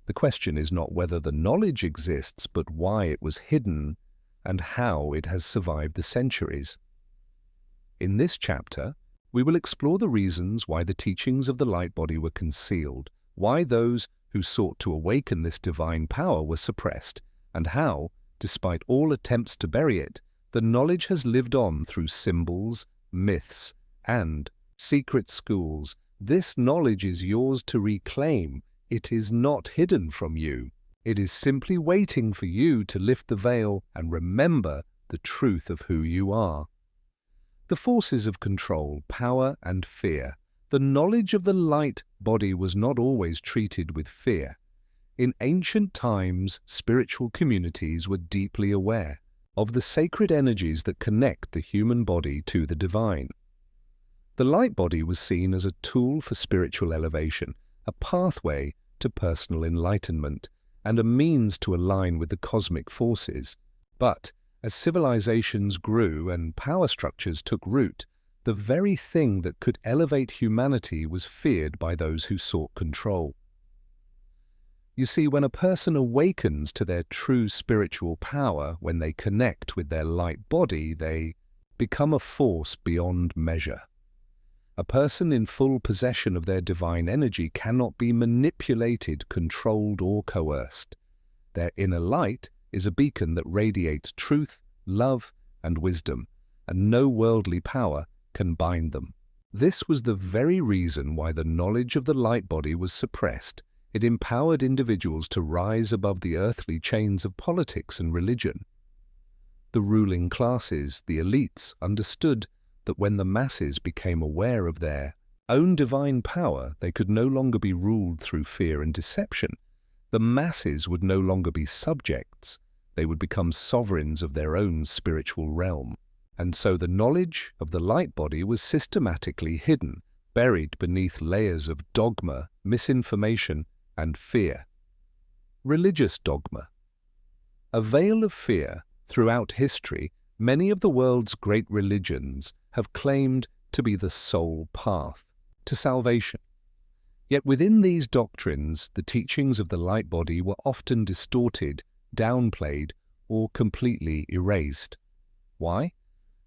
The question is not whether the knowledge exists, but why it was hidden and how it has survived the centuries. In this chapter, we will explore the reasons why the teachings of the light body were concealed, why those who sought to awaken this divine power were suppressed, and how, despite all attempts to bury it, the knowledge has lived on through symbols, myths, and secret schools. This knowledge is yours to reclaim. It is not hidden from you. It is simply waiting for you to lift the veil and remember the truth of who you are. The forces of control, power, and fear. The knowledge of the light body was not always treated with fear. In ancient times, spiritual communities were deeply aware of the sacred energies that connect the human body to the divine. The light body was seen as a tool for spiritual elevation, a pathway to personal enlightenment, and a means to align with the cosmic forces. But as civilizations grew and power structures took root, the very thing that could elevate humanity was feared by those who sought control. You see, when a person awakens to their true spiritual power, when they connect with their light body, they become a force beyond measure. A person in full possession of their divine energy cannot be manipulated, controlled, or coerced. Their inner light is a beacon that radiates truth, love, and wisdom, and no worldly power can bind them. This was the very reason why the knowledge of the light body was suppressed. It empowered individuals to rise above the earthly chains of politics and religion. The ruling classes, the elites, understood that when the masses became aware of their own divine power, they could no longer be ruled through fear and deception. The masses would no longer be subjects. They would become sovereigns of their own spiritual realm. And so the knowledge of the light body was systematically hidden, buried beneath layers of dogma, misinformation, and fear. Religious dogma. A veil of fear. Throughout history, many of the world's great religions have claimed to be the sole path to salvation. Yet within these doctrines, the teachings of the light body were often distorted, downplayed, or completely erased. Why?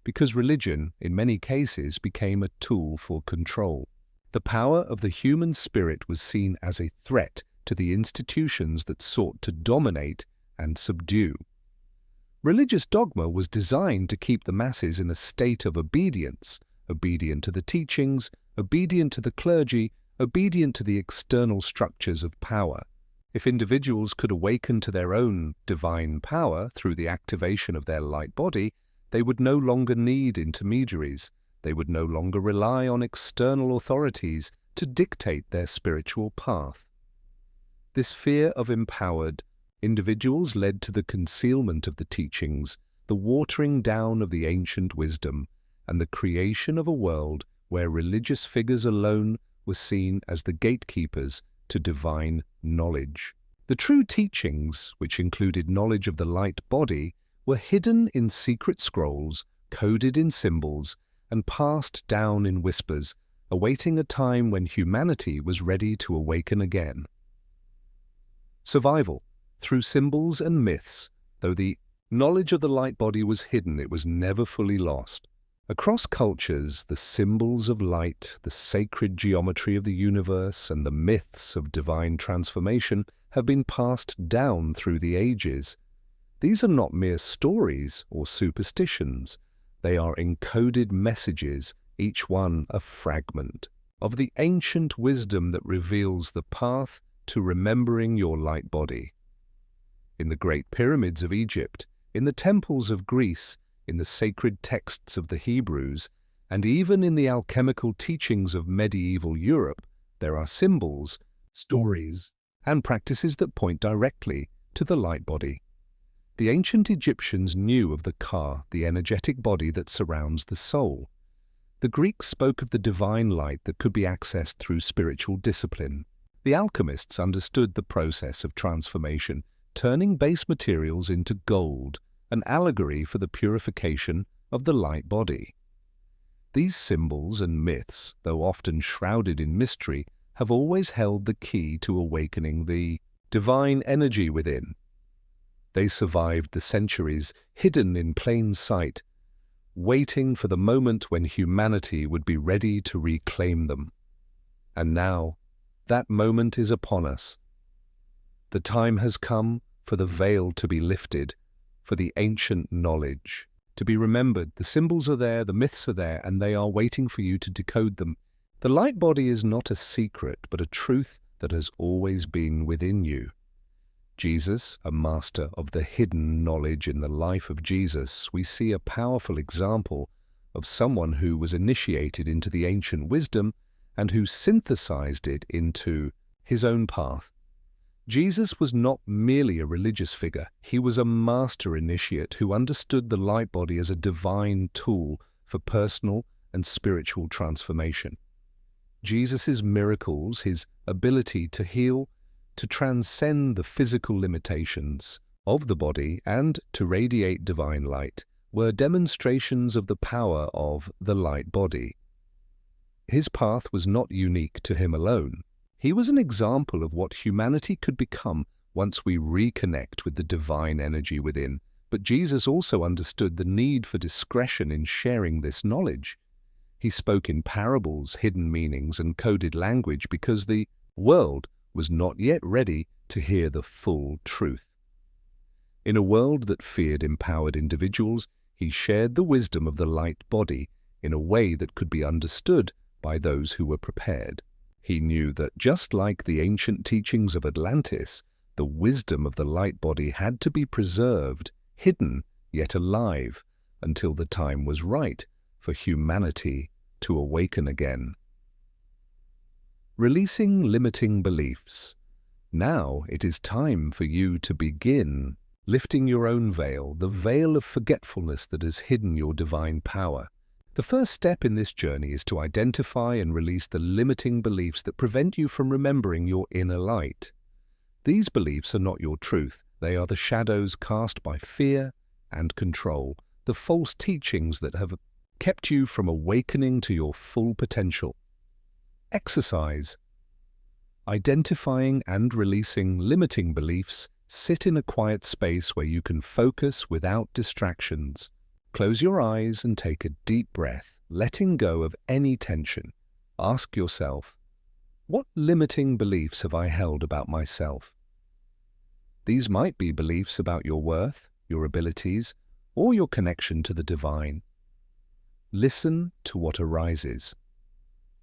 Because religion, in many cases, became a tool for control. The power of the human spirit was seen as a threat to the institutions that sought to dominate and subdue. Religious dogma was designed to keep the masses in a state of obedience, obedient to the teachings, obedient to the clergy, obedient to the external structures of power. If individuals could awaken to their own divine power through the activation of their light body, they would no longer need intermediaries. They would no longer rely on external authorities to dictate their spiritual path. This fear of empowered individuals led to the concealment of the teachings, the watering down of the ancient wisdom, and the creation of a world where religious figures alone were seen as the gatekeepers to divine knowledge. The true teachings, which included knowledge of the light body, were hidden in secret scrolls, coded in symbols, and passed down in whispers, awaiting a time when humanity was ready to awaken again. Survival. Through symbols and myths, though the knowledge of the light body was hidden, it was never fully lost. Across cultures, the symbols of light, the sacred geometry of the universe, and the myths of divine transformation have been passed down through the ages. These are not mere stories or superstitions. They are encoded messages, each one a fragment of the ancient wisdom that reveals the path to remembering your light body. In the great pyramids of Egypt, in the temples of Greece, in the sacred texts of the Hebrews, and even in the alchemical teachings of medieval Europe, there are symbols, stories, and practices that point directly to the light body. The ancient Egyptians knew of the Ka, the energetic body that surrounds the soul. The Greeks spoke of the divine light that could be accessed through spiritual discipline. The alchemists understood the process of transformation, turning base materials into gold, an allegory for the purification of the light body. These symbols and myths, though often shrouded in mystery, have always held the key to awakening the divine energy within. They survived the centuries, hidden in plain sight, waiting for the moment when humanity would be ready to reclaim them. And now, that moment is upon us. The time has come for the veil to be lifted, for the ancient knowledge to be remembered. The symbols are there, the myths are there, and they are waiting for you to decode them. The light body is not a secret, but a truth that has always been within you. Jesus, a master of the hidden knowledge in the life of Jesus, we see a powerful example of someone who was initiated into the ancient wisdom and who synthesized it into his own path. Jesus was not merely a religious figure. He was a master initiate who understood the light body as a divine tool for personal and spiritual transformation. Jesus' miracles, his ability to heal, to transcend the physical limitations of the body and to radiate divine light, were demonstrations of the power of the light body. His path was not unique to him alone. He was an example of what humanity could become once we reconnect with the divine energy within. But Jesus also understood the need for discretion in sharing this knowledge. He spoke in parables, hidden meanings, and coded language because the world was not yet ready to hear the full truth. In a world that feared empowered individuals, he shared the wisdom of the light body in a way that could be understood by those who were prepared. He knew that just like the ancient teachings of Atlantis, the wisdom of the light body had to be preserved, hidden, yet alive, until the time was right for humanity to awaken again. Releasing limiting beliefs. Now it is time for you to begin lifting your own veil, the veil of forgetfulness that has hidden your divine power. The first step in this journey is to identify and release the limiting beliefs that prevent you from remembering your inner light. These beliefs are not your truth. They are the shadows cast by fear and control, the false teachings that have kept you from awakening to your full potential. Exercise. Identifying and releasing limiting beliefs. Sit in a quiet space where you can focus without distractions. Close your eyes and take a deep breath, letting go of any tension. Ask yourself, what limiting beliefs have I held about myself? These might be beliefs about your worth, your abilities, or your connection to the divine. Listen to what arises.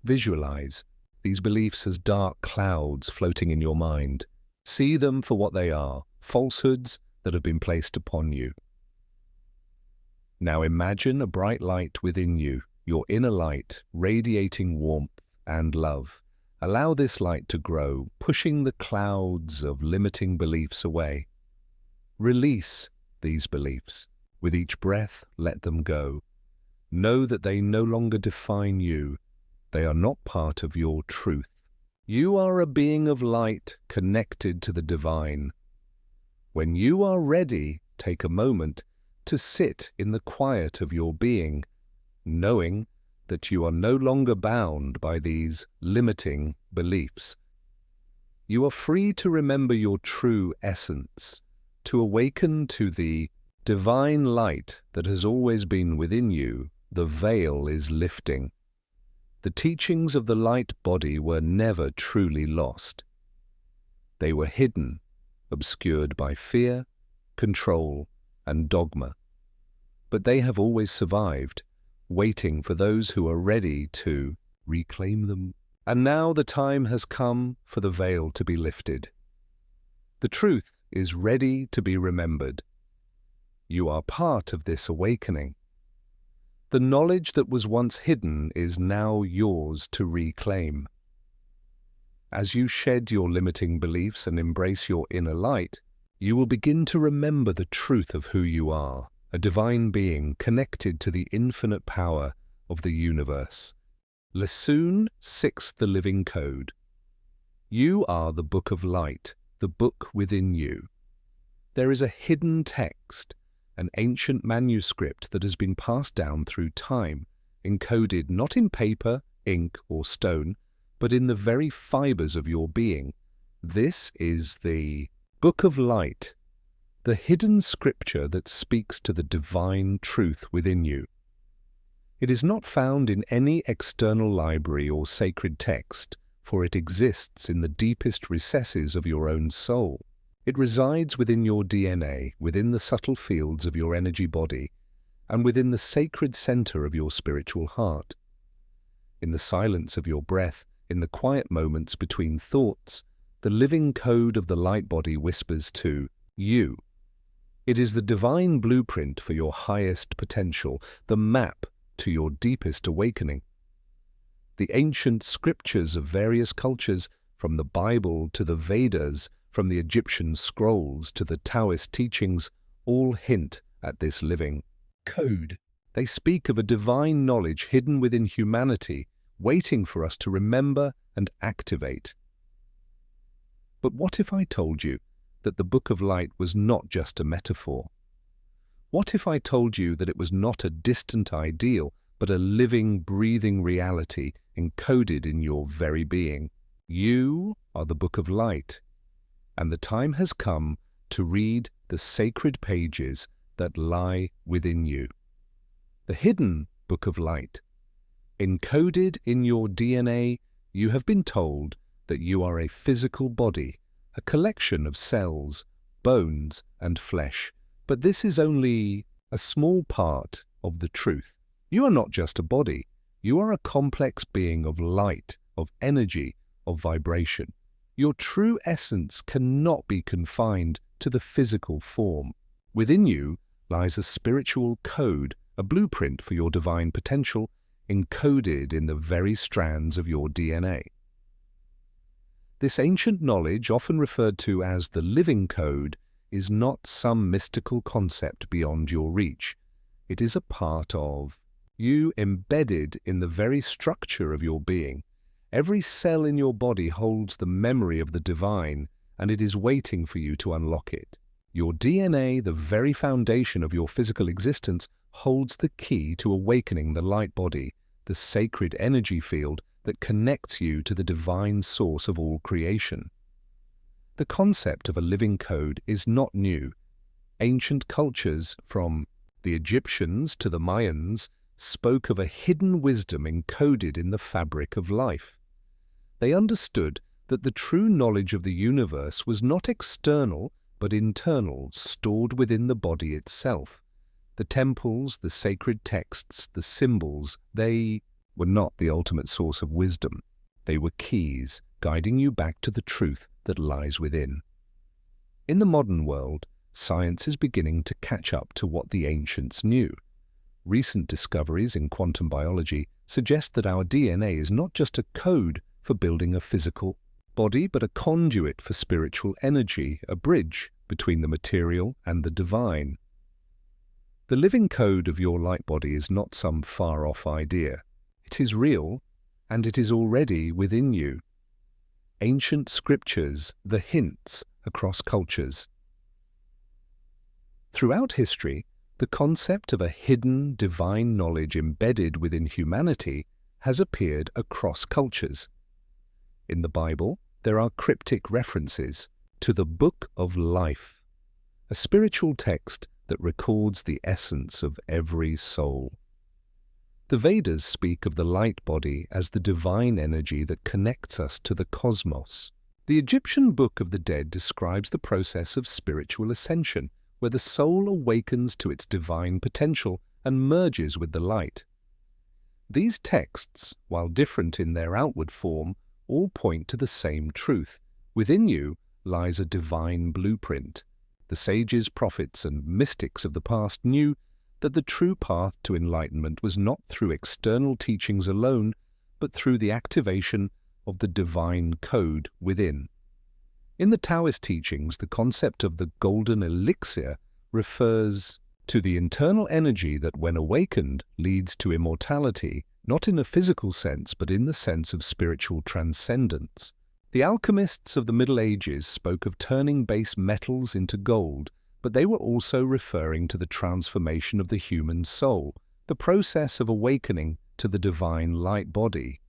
Visualize these beliefs as dark clouds floating in your mind. See them for what they are, falsehoods that have been placed upon you. Now imagine a bright light within you, your inner light, radiating warmth and love. Allow this light to grow, pushing the clouds of limiting beliefs away. Release these beliefs. With each breath, let them go. Know that they no longer define you. They are not part of your truth. You are a being of light connected to the divine. When you are ready, take a moment to sit in the quiet of your being, knowing that you are no longer bound by these limiting beliefs. You are free to remember your true essence, to awaken to the divine light that has always been within you The veil is lifting. The teachings of the light body were never truly lost. They were hidden, obscured by fear, control, and dogma. But they have always survived, waiting for those who are ready to reclaim them. And now the time has come for the veil to be lifted. The truth is ready to be remembered. You are part of this awakening. The knowledge that was once hidden is now yours to reclaim. As you shed your limiting beliefs and embrace your inner light, you will begin to remember the truth of who you are, a divine being connected to the infinite power of the universe. Lesson 6, the Living Code. You are the book of light, the book within you. There is a hidden text, an ancient manuscript that has been passed down through time, encoded not in paper, ink, or stone, but in the very fibers of your being. This is the book of light, the hidden scripture that speaks to the divine truth within you. It is not found in any external library or sacred text, for it exists in the deepest recesses of your own soul. It resides within your DNA, within the subtle fields of your energy body, and within the sacred center of your spiritual heart. In the silence of your breath, in the quiet moments between thoughts, the living code of the light body whispers to you. It is the divine blueprint for your highest potential, the map to your deepest awakening. The ancient scriptures of various cultures, from the Bible to the Vedas, from the Egyptian scrolls to the Taoist teachings, all hint at this living code. They speak of a divine knowledge hidden within humanity, waiting for us to remember and activate. But what if I told you that the Book of Light was not just a metaphor? What if I told you that it was not a distant ideal, but a living, breathing reality encoded in your very being? You are the Book of Light, and the time has come to read the sacred pages that lie within you. The hidden Book of Light. Encoded in your DNA, you have been told that you are a physical body, a collection of cells, bones, and flesh. But this is only a small part of the truth. You are not just a body. You are a complex being of light, of energy, of vibration. Your true essence cannot be confined to the physical form. Within you lies a spiritual code, a blueprint for your divine potential, encoded in the very strands of your DNA. This ancient knowledge, often referred to as the living code, is not some mystical concept beyond your reach. It is a part of you, embedded in the very structure of your being. Every cell in your body holds the memory of the divine, and it is waiting for you to unlock it. Your DNA, the very foundation of your physical existence, holds the key to awakening the light body, the sacred energy field that connects you to the divine source of all creation. The concept of a living code is not new. Ancient cultures, from the Egyptians to the Mayans, spoke of a hidden wisdom encoded in the fabric of life. They understood that the true knowledge of the universe was not external but internal, stored within the body itself. The temples, the sacred texts, the symbols, they were not the ultimate source of wisdom. They were keys guiding you back to the truth that lies within. In the modern world, science is beginning to catch up to what the ancients knew. Recent discoveries in quantum biology suggest that our DNA is not just a code for building a physical body, but a conduit for spiritual energy, a bridge between the material and the divine. The living code of your light body is not some far-off idea. It is real, and it is already within you. Ancient scriptures, the hints across cultures. Throughout history, the concept of a hidden divine knowledge embedded within humanity has appeared across cultures. In the Bible, there are cryptic references to the Book of Life, a spiritual text that records the essence of every soul. The Vedas speak of the light body as the divine energy that connects us to the cosmos. The Egyptian Book of the Dead describes the process of spiritual ascension, where the soul awakens to its divine potential and merges with the light. These texts, while different in their outward form, all point to the same truth. Within you lies a divine blueprint. The sages, prophets, and mystics of the past knew that the true path to enlightenment was not through external teachings alone, but through the activation of the divine code within. In the Taoist teachings, the concept of the golden elixir refers to the internal energy that, when awakened, leads to immortality, not in a physical sense, but in the sense of spiritual transcendence. The alchemists of the Middle Ages spoke of turning base metals into gold, but they were also referring to the transformation of the human soul, the process of awakening to the divine light body.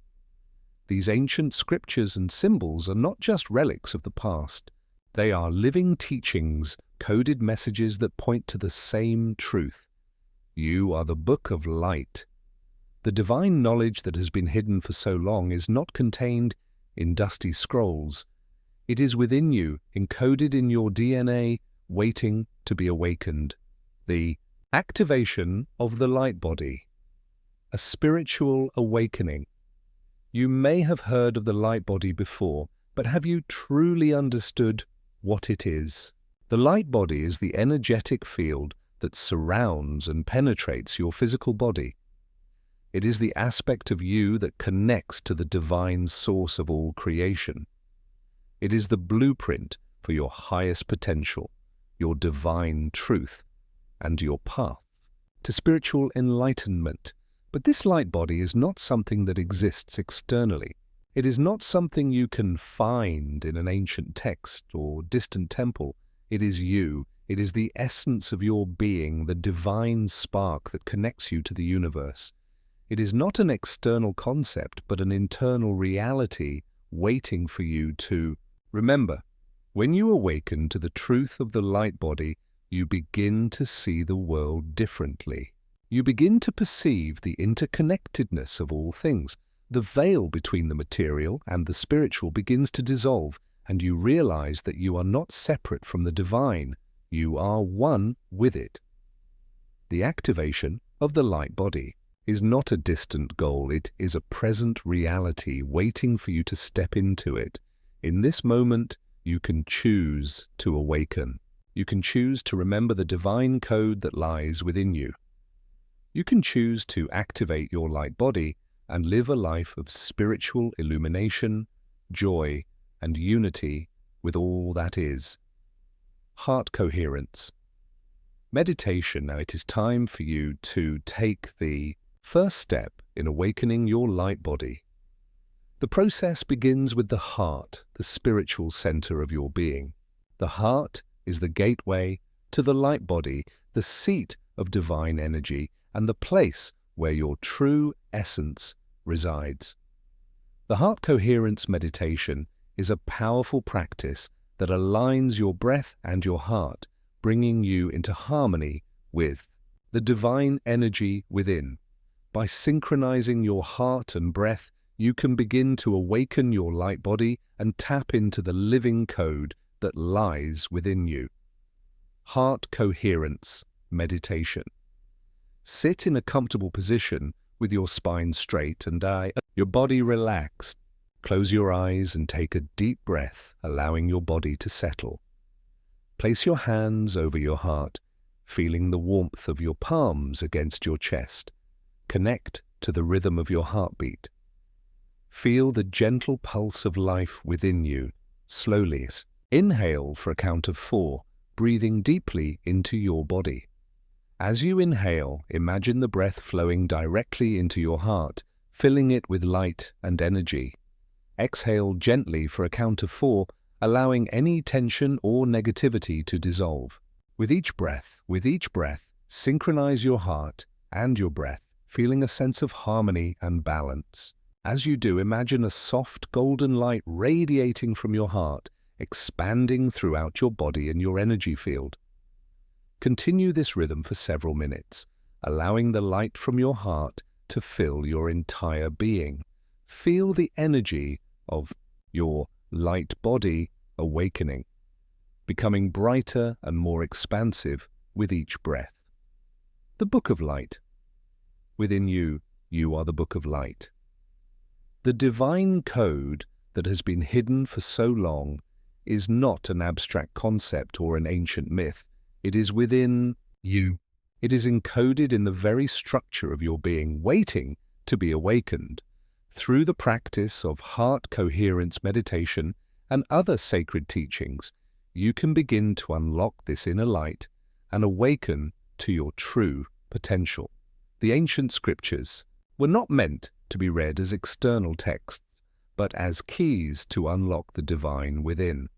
These ancient scriptures and symbols are not just relics of the past. They are living teachings, coded messages that point to the same truth. You are the book of light. The divine knowledge that has been hidden for so long is not contained in dusty scrolls. It is within you, encoded in your DNA, waiting to be awakened. The activation of the light body. A spiritual awakening. You may have heard of the light body before, but have you truly understood what it is? The light body is the energetic field that surrounds and penetrates your physical body. It is the aspect of you that connects to the divine source of all creation. It is the blueprint for your highest potential, your divine truth, and your path to spiritual enlightenment. But this light body is not something that exists externally. It is not something you can find in an ancient text or distant temple. It is you. It is the essence of your being, the divine spark that connects you to the universe. It is not an external concept, but an internal reality waiting for you to remember. When you awaken to the truth of the light body, you begin to see the world differently. You begin to perceive the interconnectedness of all things. The veil between the material and the spiritual begins to dissolve, and you realize that you are not separate from the divine. You are one with it. The activation of the light body is not a distant goal. It is a present reality waiting for you to step into it. In this moment, you can choose to awaken. You can choose to remember the divine code that lies within you. You can choose to activate your light body and live a life of spiritual illumination, joy, and unity with all that is. Heart coherence. Meditation. Now it is time for you to take the first step in awakening your light body. The process begins with the heart, the spiritual center of your being. The heart is the gateway to the light body, the seat of divine energy, and the place where your true essence resides. The heart coherence meditation is a powerful practice that aligns your breath and your heart, bringing you into harmony with the divine energy within. By synchronizing your heart and breath, you can begin to awaken your light body and tap into the living code that lies within you. Heart coherence meditation. Sit in a comfortable position with your spine straight and your body relaxed. Close your eyes and take a deep breath, allowing your body to settle. Place your hands over your heart, feeling the warmth of your palms against your chest. Connect to the rhythm of your heartbeat. Feel the gentle pulse of life within you. Slowly inhale for a count of 4, breathing deeply into your body. As you inhale, imagine the breath flowing directly into your heart, filling it with light and energy. Exhale gently for a count of 4, allowing any tension or negativity to dissolve. With each breath, synchronize your heart and your breath, feeling a sense of harmony and balance. As you do, imagine a soft golden light radiating from your heart, expanding throughout your body and your energy field. Continue this rhythm for several minutes, allowing the light from your heart to fill your entire being. Feel the energy of your light body awakening, becoming brighter and more expansive with each breath. The Book of Light. Within you, you are the Book of Light. The divine code that has been hidden for so long is not an abstract concept or an ancient myth. It is within You. It is encoded in the very structure of your being, waiting to be awakened. Through the practice of heart coherence meditation and other sacred teachings, you can begin to unlock this inner light and awaken to your true potential. The ancient scriptures were not meant to be read as external texts, but as keys to unlock the divine within.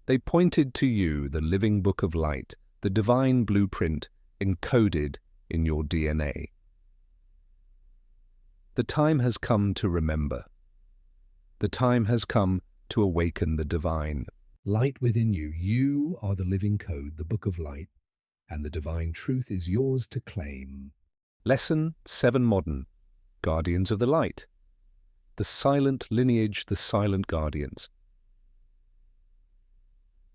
They pointed to you, the living book of light, the divine blueprint encoded in your DNA. The time has come to remember. The time has come to awaken the divine. Light within you. You are the living code, the Book of Light, and the divine truth is yours to claim. Lesson 7 Modern. Guardians of the Light. The silent lineage, the silent guardians.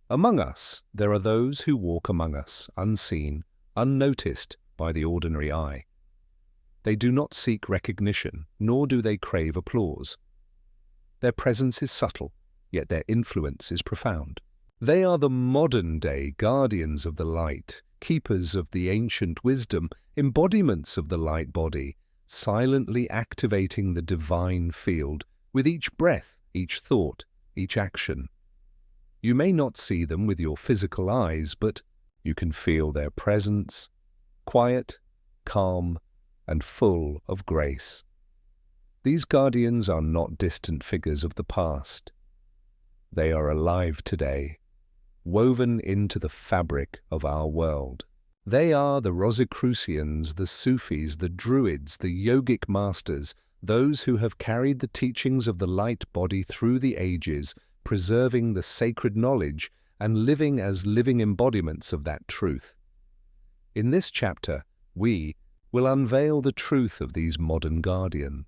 Among us, there are those who walk among us, unseen, unnoticed by the ordinary eye. They do not seek recognition, nor do they crave applause. Their presence is subtle, yet their influence is profound. They are the modern-day guardians of the light, keepers of the ancient wisdom, embodiments of the light body, silently activating the divine field with each breath, each thought, each action. You may not see them with your physical eyes, but you can feel their presence, quiet, calm, and full of grace. These guardians are not distant figures of the past. They are alive today, woven into the fabric of our world. They are the Rosicrucians, the Sufis, the Druids, the yogic masters, those who have carried the teachings of the light body through the ages, preserving the sacred knowledge and living as living embodiments of that truth. In this chapter, we will unveil the truth of these modern guardians.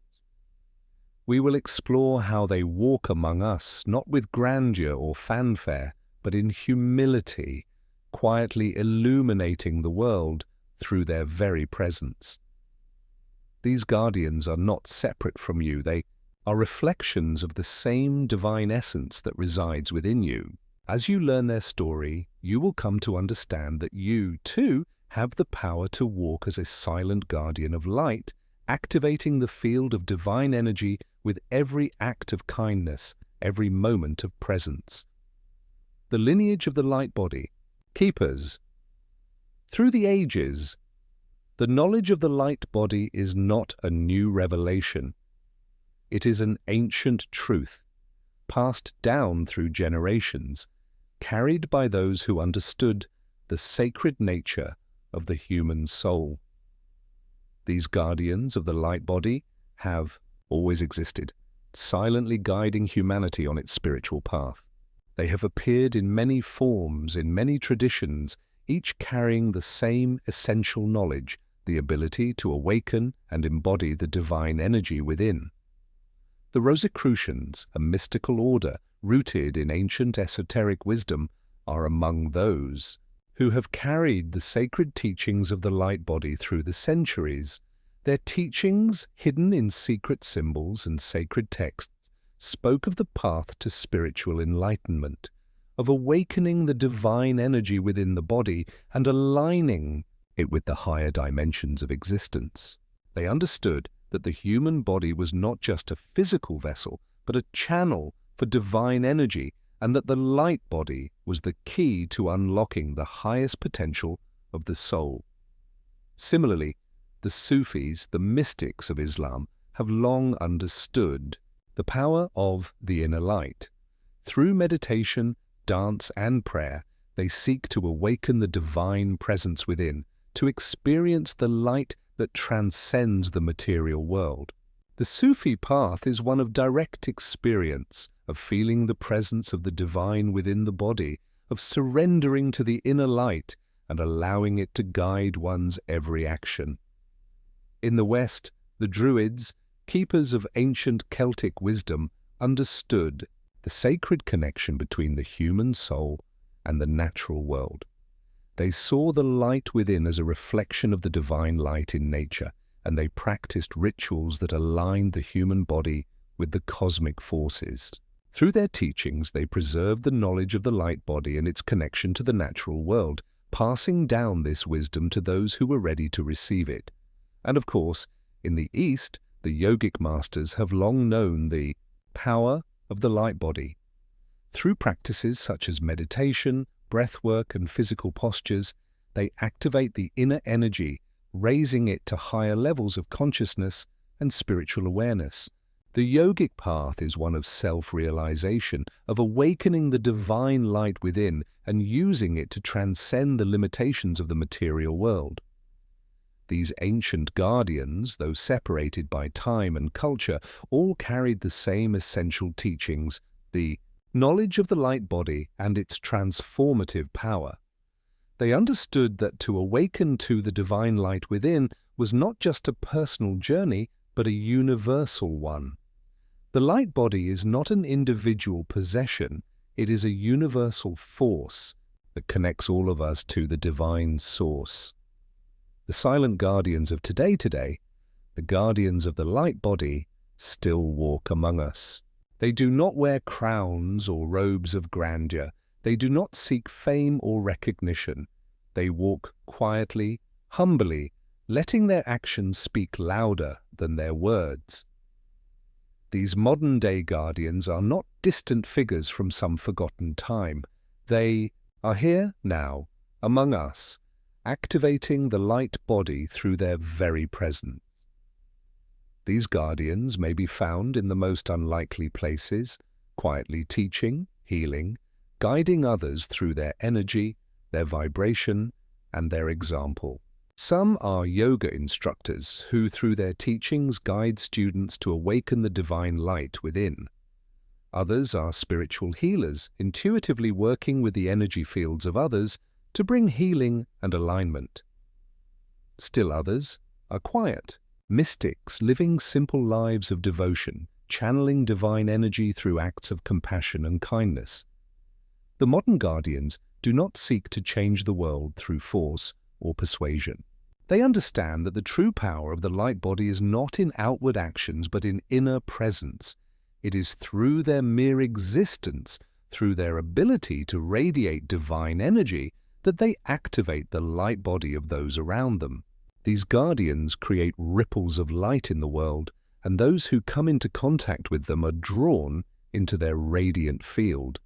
We will explore how they walk among us, not with grandeur or fanfare, but in humility, quietly illuminating the world through their very presence. These guardians are not separate from you. They are reflections of the same divine essence that resides within you. As you learn their story, you will come to understand that you, too, have the power to walk as a silent guardian of light, activating the field of divine energy with every act of kindness, every moment of presence. The lineage of the light body, keepers. Through the ages, the knowledge of the light body is not a new revelation. It is an ancient truth, passed down through generations, carried by those who understood the sacred nature of the human soul. These guardians of the light body have always existed, silently guiding humanity on its spiritual path. They have appeared in many forms, in many traditions, each carrying the same essential knowledge, the ability to awaken and embody the divine energy within. The Rosicrucians, a mystical order rooted in ancient esoteric wisdom, are among those who have carried the sacred teachings of the light body through the centuries. Their teachings, hidden in secret symbols and sacred texts, spoke of the path to spiritual enlightenment, of awakening the divine energy within the body and aligning it with the higher dimensions of existence. They understood that the human body was not just a physical vessel, but a channel for divine energy, and that the light body was the key to unlocking the highest potential of the soul. Similarly, the Sufis, the mystics of Islam, have long understood the power of the inner light. Through meditation, dance, and prayer, they seek to awaken the divine presence within, to experience the light that transcends the material world. The Sufi path is one of direct experience, of feeling the presence of the divine within the body, of surrendering to the inner light and allowing it to guide one's every action. In the West, the Druids, keepers of ancient Celtic wisdom, understood the sacred connection between the human soul and the natural world. They saw the light within as a reflection of the divine light in nature, and they practiced rituals that aligned the human body with the cosmic forces. Through their teachings, they preserved the knowledge of the light body and its connection to the natural world, passing down this wisdom to those who were ready to receive it. And of course, in the East, the yogic masters have long known the power of the light body. Through practices such as meditation, breathwork, and physical postures, they activate the inner energy, raising it to higher levels of consciousness and spiritual awareness. The yogic path is one of self-realization, of awakening the divine light within and using it to transcend the limitations of the material world. These ancient guardians, though separated by time and culture, all carried the same essential teachings, the knowledge of the light body and its transformative power. They understood that to awaken to the divine light within was not just a personal journey, but a universal one. The light body is not an individual possession, it is a universal force that connects all of us to the divine source. The silent guardians of today, the guardians of the light body, still walk among us. They do not wear crowns or robes of grandeur. They do not seek fame or recognition. They walk quietly, humbly, letting their actions speak louder than their words. These modern-day guardians are not distant figures from some forgotten time. They are here now, among us, activating the light body through their very presence. These guardians may be found in the most unlikely places, quietly teaching, healing, guiding others through their energy, their vibration, and their example. Some are yoga instructors who, through their teachings, guide students to awaken the divine light within. Others are spiritual healers, intuitively working with the energy fields of others to bring healing and alignment. Still others are quiet, mystics living simple lives of devotion, channeling divine energy through acts of compassion and kindness. The modern guardians do not seek to change the world through force or persuasion. They understand that the true power of the light body is not in outward actions but in inner presence. It is through their mere existence, through their ability to radiate divine energy, that they activate the light body of those around them. These guardians create ripples of light in the world, and those who come into contact with them are drawn into their radiant field.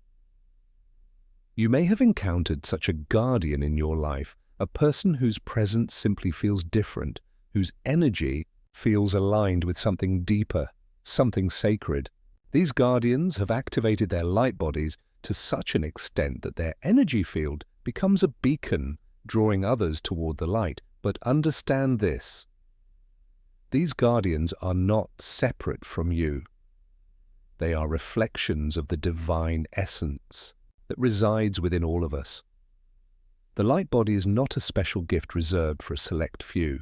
You may have encountered such a guardian in your life, a person whose presence simply feels different, whose energy feels aligned with something deeper, something sacred. These guardians have activated their light bodies to such an extent that their energy field becomes a beacon, drawing others toward the light. But understand this: these guardians are not separate from you. They are reflections of the divine essence that resides within all of us. The light body is not a special gift reserved for a select few.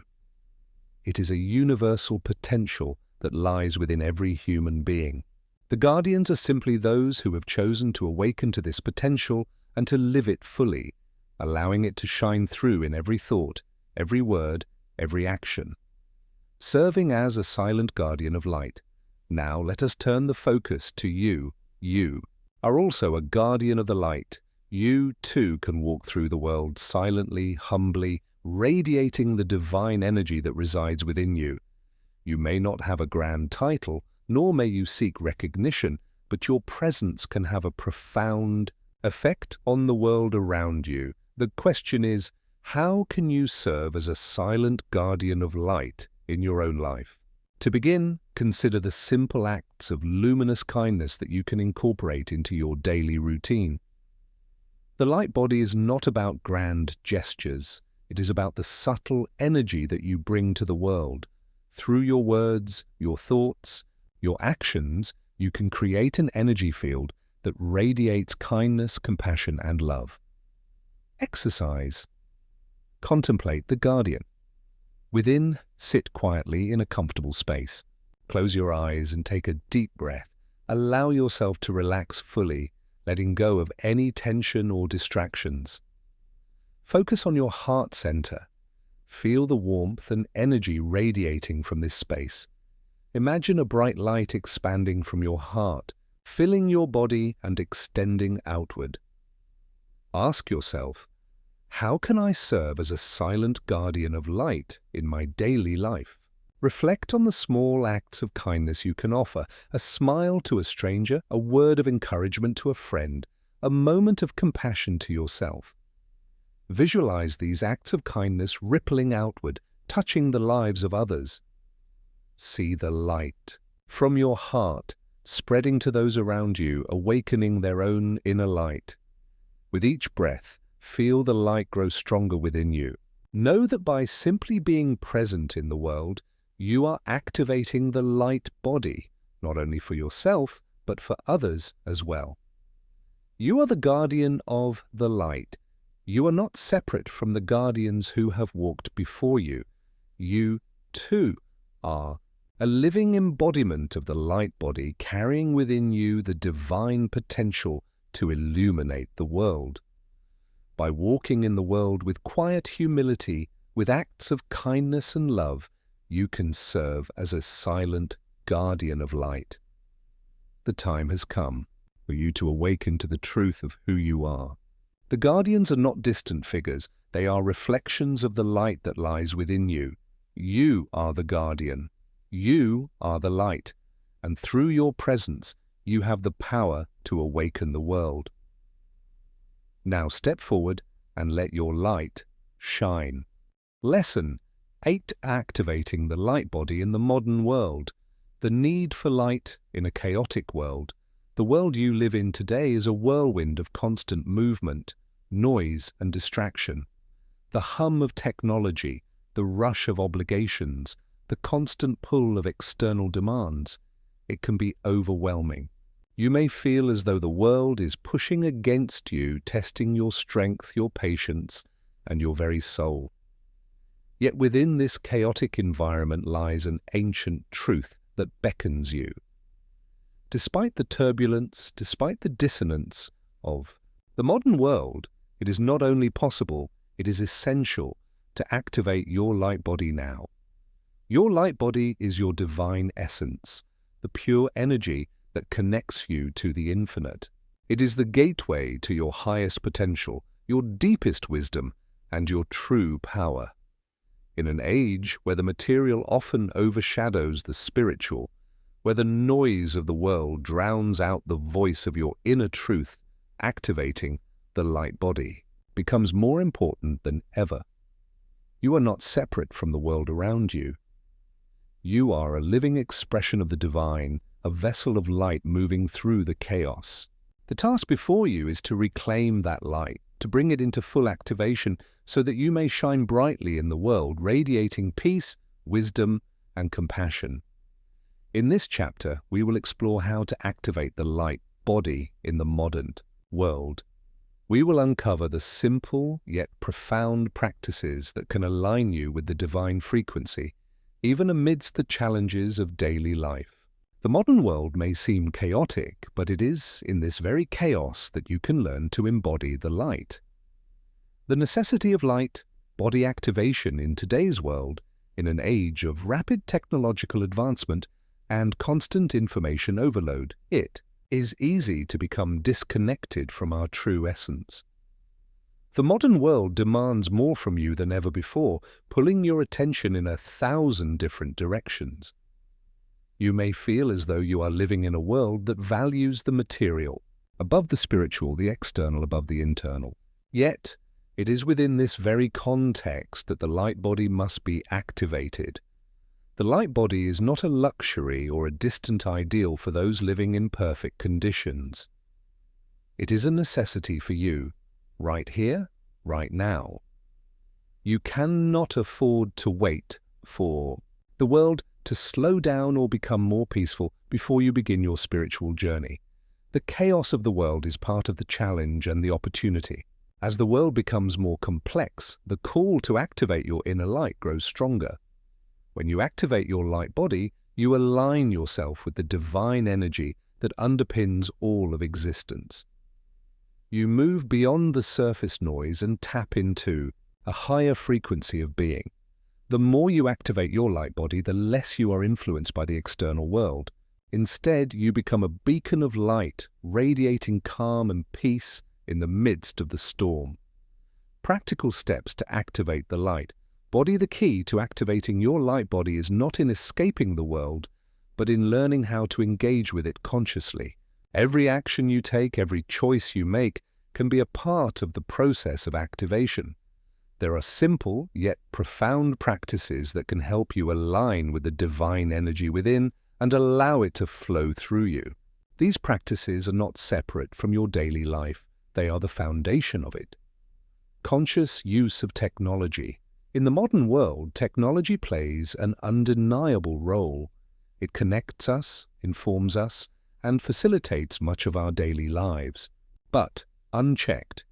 It is a universal potential that lies within every human being. The guardians are simply those who have chosen to awaken to this potential and to live it fully, allowing it to shine through in every thought, every word, every action. Serving as a silent guardian of light, now let us turn the focus to you. You are also a guardian of the light. You too can walk through the world silently, humbly, radiating the divine energy that resides within you. You may not have a grand title, nor may you seek recognition, but your presence can have a profound effect on the world around you. The question is, how can you serve as a silent guardian of light in your own life? To begin, consider the simple acts of luminous kindness that you can incorporate into your daily routine. The light body is not about grand gestures. It is about the subtle energy that you bring to the world. Through your words, your thoughts, your actions, you can create an energy field that radiates kindness, compassion, and love. Exercise. Contemplate the guardian. Within, sit quietly in a comfortable space. Close your eyes and take a deep breath. Allow yourself to relax fully, letting go of any tension or distractions. Focus on your heart center. Feel the warmth and energy radiating from this space. Imagine a bright light expanding from your heart, filling your body and extending outward. Ask yourself, how can I serve as a silent guardian of light in my daily life? Reflect on the small acts of kindness you can offer: a smile to a stranger, a word of encouragement to a friend, a moment of compassion to yourself. Visualize these acts of kindness rippling outward, touching the lives of others. See the light from your heart spreading to those around you, awakening their own inner light. With each breath, feel the light grow stronger within you. Know that by simply being present in the world, you are activating the light body, not only for yourself, but for others as well. You are the guardian of the light. You are not separate from the guardians who have walked before you. You, too, are a living embodiment of the light body, carrying within you the divine potential to illuminate the world. By walking in the world with quiet humility, with acts of kindness and love, you can serve as a silent guardian of light. The time has come for you to awaken to the truth of who you are. The guardians are not distant figures. They are reflections of the light that lies within you. You are the guardian. You are the light. And through your presence, you have the power to awaken the world. Now step forward and let your light shine. Lesson 8: Activating the light body in the modern world. The need for light in a chaotic world. The world you live in today is a whirlwind of constant movement, noise and distraction. The hum of technology, the rush of obligations, the constant pull of external demands. It can be overwhelming. You may feel as though the world is pushing against you, testing your strength, your patience, and your very soul. Yet within this chaotic environment lies an ancient truth that beckons you. Despite the turbulence, despite the dissonance of the modern world, it is not only possible, it is essential to activate your light body now. Your light body is your divine essence, the pure energy that connects you to the infinite. It is the gateway to your highest potential, your deepest wisdom, and your true power. In an age where the material often overshadows the spiritual, where the noise of the world drowns out the voice of your inner truth, activating the light body becomes more important than ever. You are not separate from the world around you. You are a living expression of the divine, a vessel of light moving through the chaos. The task before you is to reclaim that light, to bring it into full activation so that you may shine brightly in the world, radiating peace, wisdom, and compassion. In this chapter, we will explore how to activate the light body in the modern world. We will uncover the simple yet profound practices that can align you with the divine frequency, even amidst the challenges of daily life. The modern world may seem chaotic, but it is in this very chaos that you can learn to embody the light. The necessity of light, body activation in today's world, in an age of rapid technological advancement and constant information overload, it is easy to become disconnected from our true essence. The modern world demands more from you than ever before, pulling your attention in 1,000 different directions. You may feel as though you are living in a world that values the material above the spiritual, the external above the internal. Yet, it is within this very context that the light body must be activated. The light body is not a luxury or a distant ideal for those living in perfect conditions. It is a necessity for you, right here, right now. You cannot afford to wait for the world to slow down or become more peaceful before you begin your spiritual journey. The chaos of the world is part of the challenge and the opportunity. As the world becomes more complex, the call to activate your inner light grows stronger. When you activate your light body, you align yourself with the divine energy that underpins all of existence. You move beyond the surface noise and tap into a higher frequency of being. The more you activate your light body, the less you are influenced by the external world. Instead, you become a beacon of light, radiating calm and peace in the midst of the storm. Practical steps to activate the light. Body. The key to activating your light body is not in escaping the world, but in learning how to engage with it consciously. Every action you take, every choice you make, can be a part of the process of activation. There are simple yet profound practices that can help you align with the divine energy within and allow it to flow through you. These practices are not separate from your daily life. They are the foundation of it. Conscious use of technology. In the modern world, technology plays an undeniable role. It connects us, informs us, and facilitates much of our daily lives. But, unchecked,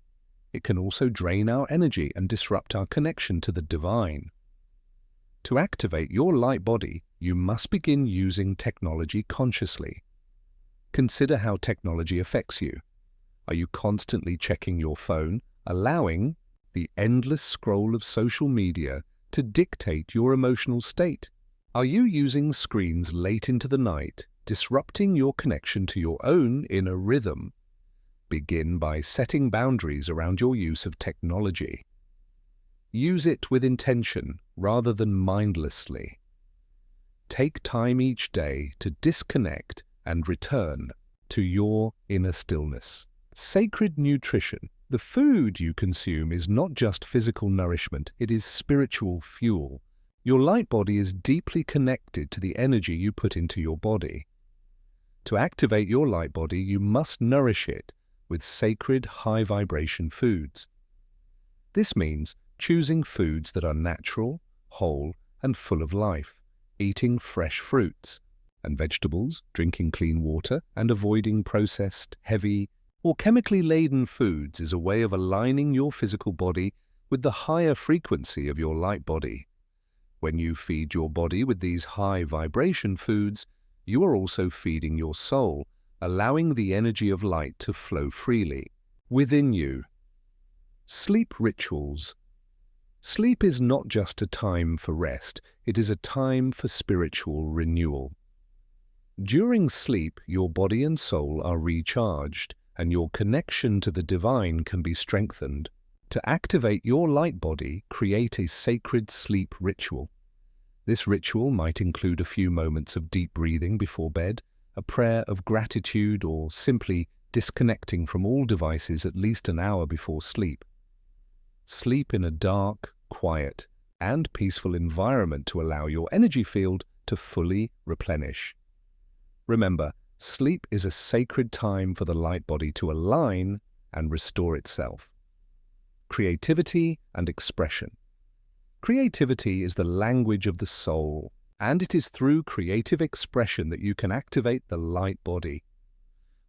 it can also drain our energy and disrupt our connection to the divine. To activate your light body, you must begin using technology consciously. Consider how technology affects you. Are you constantly checking your phone, allowing the endless scroll of social media to dictate your emotional state? Are you using screens late into the night, disrupting your connection to your own inner rhythm? Begin by setting boundaries around your use of technology. Use it with intention rather than mindlessly. Take time each day to disconnect and return to your inner stillness. Sacred nutrition. The food you consume is not just physical nourishment, it is spiritual fuel. Your light body is deeply connected to the energy you put into your body. To activate your light body, you must nourish it with sacred high-vibration foods. This means choosing foods that are natural, whole, and full of life, eating fresh fruits and vegetables, drinking clean water, and avoiding processed, heavy, or chemically laden foods is a way of aligning your physical body with the higher frequency of your light body. When you feed your body with these high vibration foods, you are also feeding your soul, allowing the energy of light to flow freely within you. Sleep rituals. Sleep is not just a time for rest, it is a time for spiritual renewal. During sleep, your body and soul are recharged, and your connection to the divine can be strengthened. To activate your light body, create a sacred sleep ritual. This ritual might include a few moments of deep breathing before bed, a prayer of gratitude, or simply disconnecting from all devices at least an hour before sleep. Sleep in a dark, quiet, and peaceful environment to allow your energy field to fully replenish. Remember, sleep is a sacred time for the light body to align and restore itself. Creativity and expression. Creativity is the language of the soul, and it is through creative expression that you can activate the light body.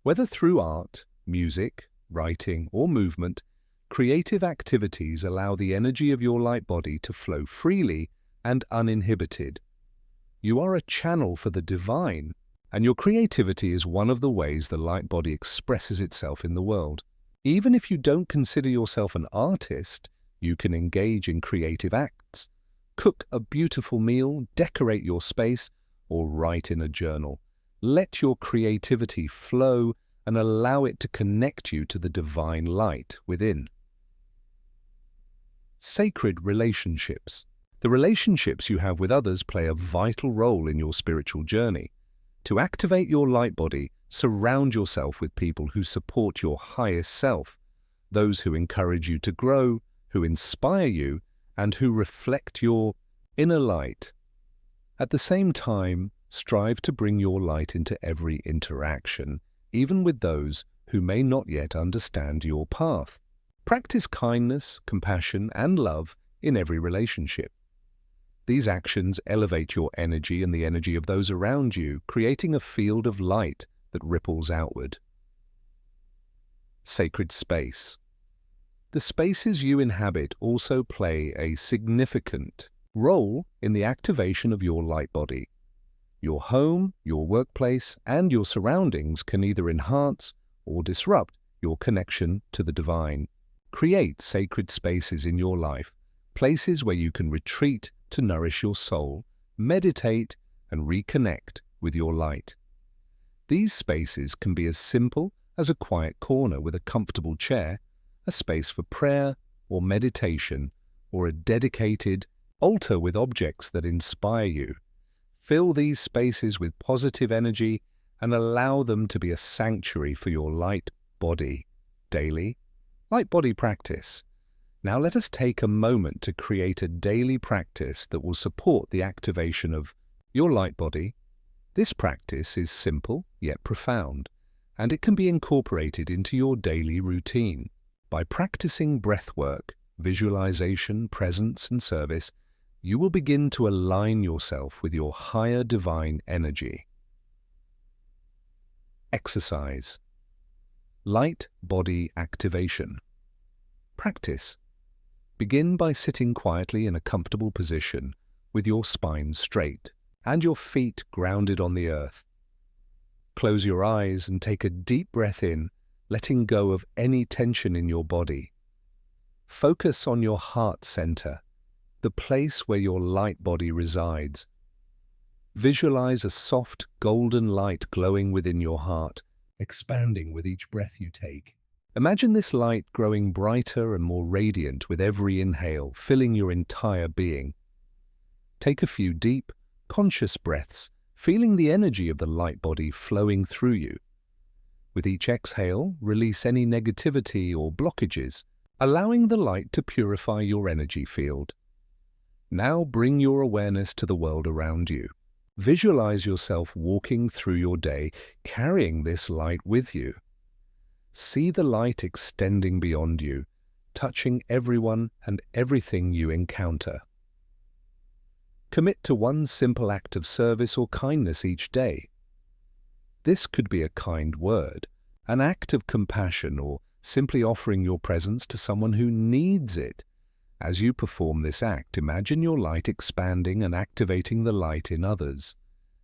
Whether through art, music, writing, or movement, creative activities allow the energy of your light body to flow freely and uninhibited. You are a channel for the divine, and your creativity is one of the ways the light body expresses itself in the world. Even if you don't consider yourself an artist, you can engage in creative acts. Cook a beautiful meal, decorate your space, or write in a journal. Let your creativity flow and allow it to connect you to the divine light within. Sacred relationships. The relationships you have with others play a vital role in your spiritual journey. To activate your light body, surround yourself with people who support your highest self, those who encourage you to grow, who inspire you, and who reflect your inner light. At the same time, strive to bring your light into every interaction, even with those who may not yet understand your path. Practice kindness, compassion, and love in every relationship. These actions elevate your energy and the energy of those around you, creating a field of light that ripples outward. Sacred space. The spaces you inhabit also play a significant role in the activation of your light body. Your home, your workplace, and your surroundings can either enhance or disrupt your connection to the divine. Create sacred spaces in your life, places where you can retreat to nourish your soul, meditate, and reconnect with your light. These spaces can be as simple as a quiet corner with a comfortable chair, a space for prayer or meditation, or a dedicated altar with objects that inspire you. Fill these spaces with positive energy and allow them to be a sanctuary for your light body. Daily light body practice. Now let us take a moment to create a daily practice that will support the activation of your light body. This practice is simple yet profound, and it can be incorporated into your daily routine. By practicing breathwork, visualization, presence, and service, you will begin to align yourself with your higher divine energy. Exercise. Light body activation. Practice. Begin by sitting quietly in a comfortable position with your spine straight and your feet grounded on the earth. Close your eyes and take a deep breath in, letting go of any tension in your body. Focus on your heart center, the place where your light body resides. Visualize a soft golden light glowing within your heart, expanding with each breath you take. Imagine this light growing brighter and more radiant with every inhale, filling your entire being. Take a few deep, conscious breaths, feeling the energy of the light body flowing through you. With each exhale, release any negativity or blockages, allowing the light to purify your energy field. Now bring your awareness to the world around you. Visualize yourself walking through your day, carrying this light with you. See the light extending beyond you, touching everyone and everything you encounter. Commit to one simple act of service or kindness each day. This could be a kind word, an act of compassion, or simply offering your presence to someone who needs it. As you perform this act, imagine your light expanding and activating the light in others.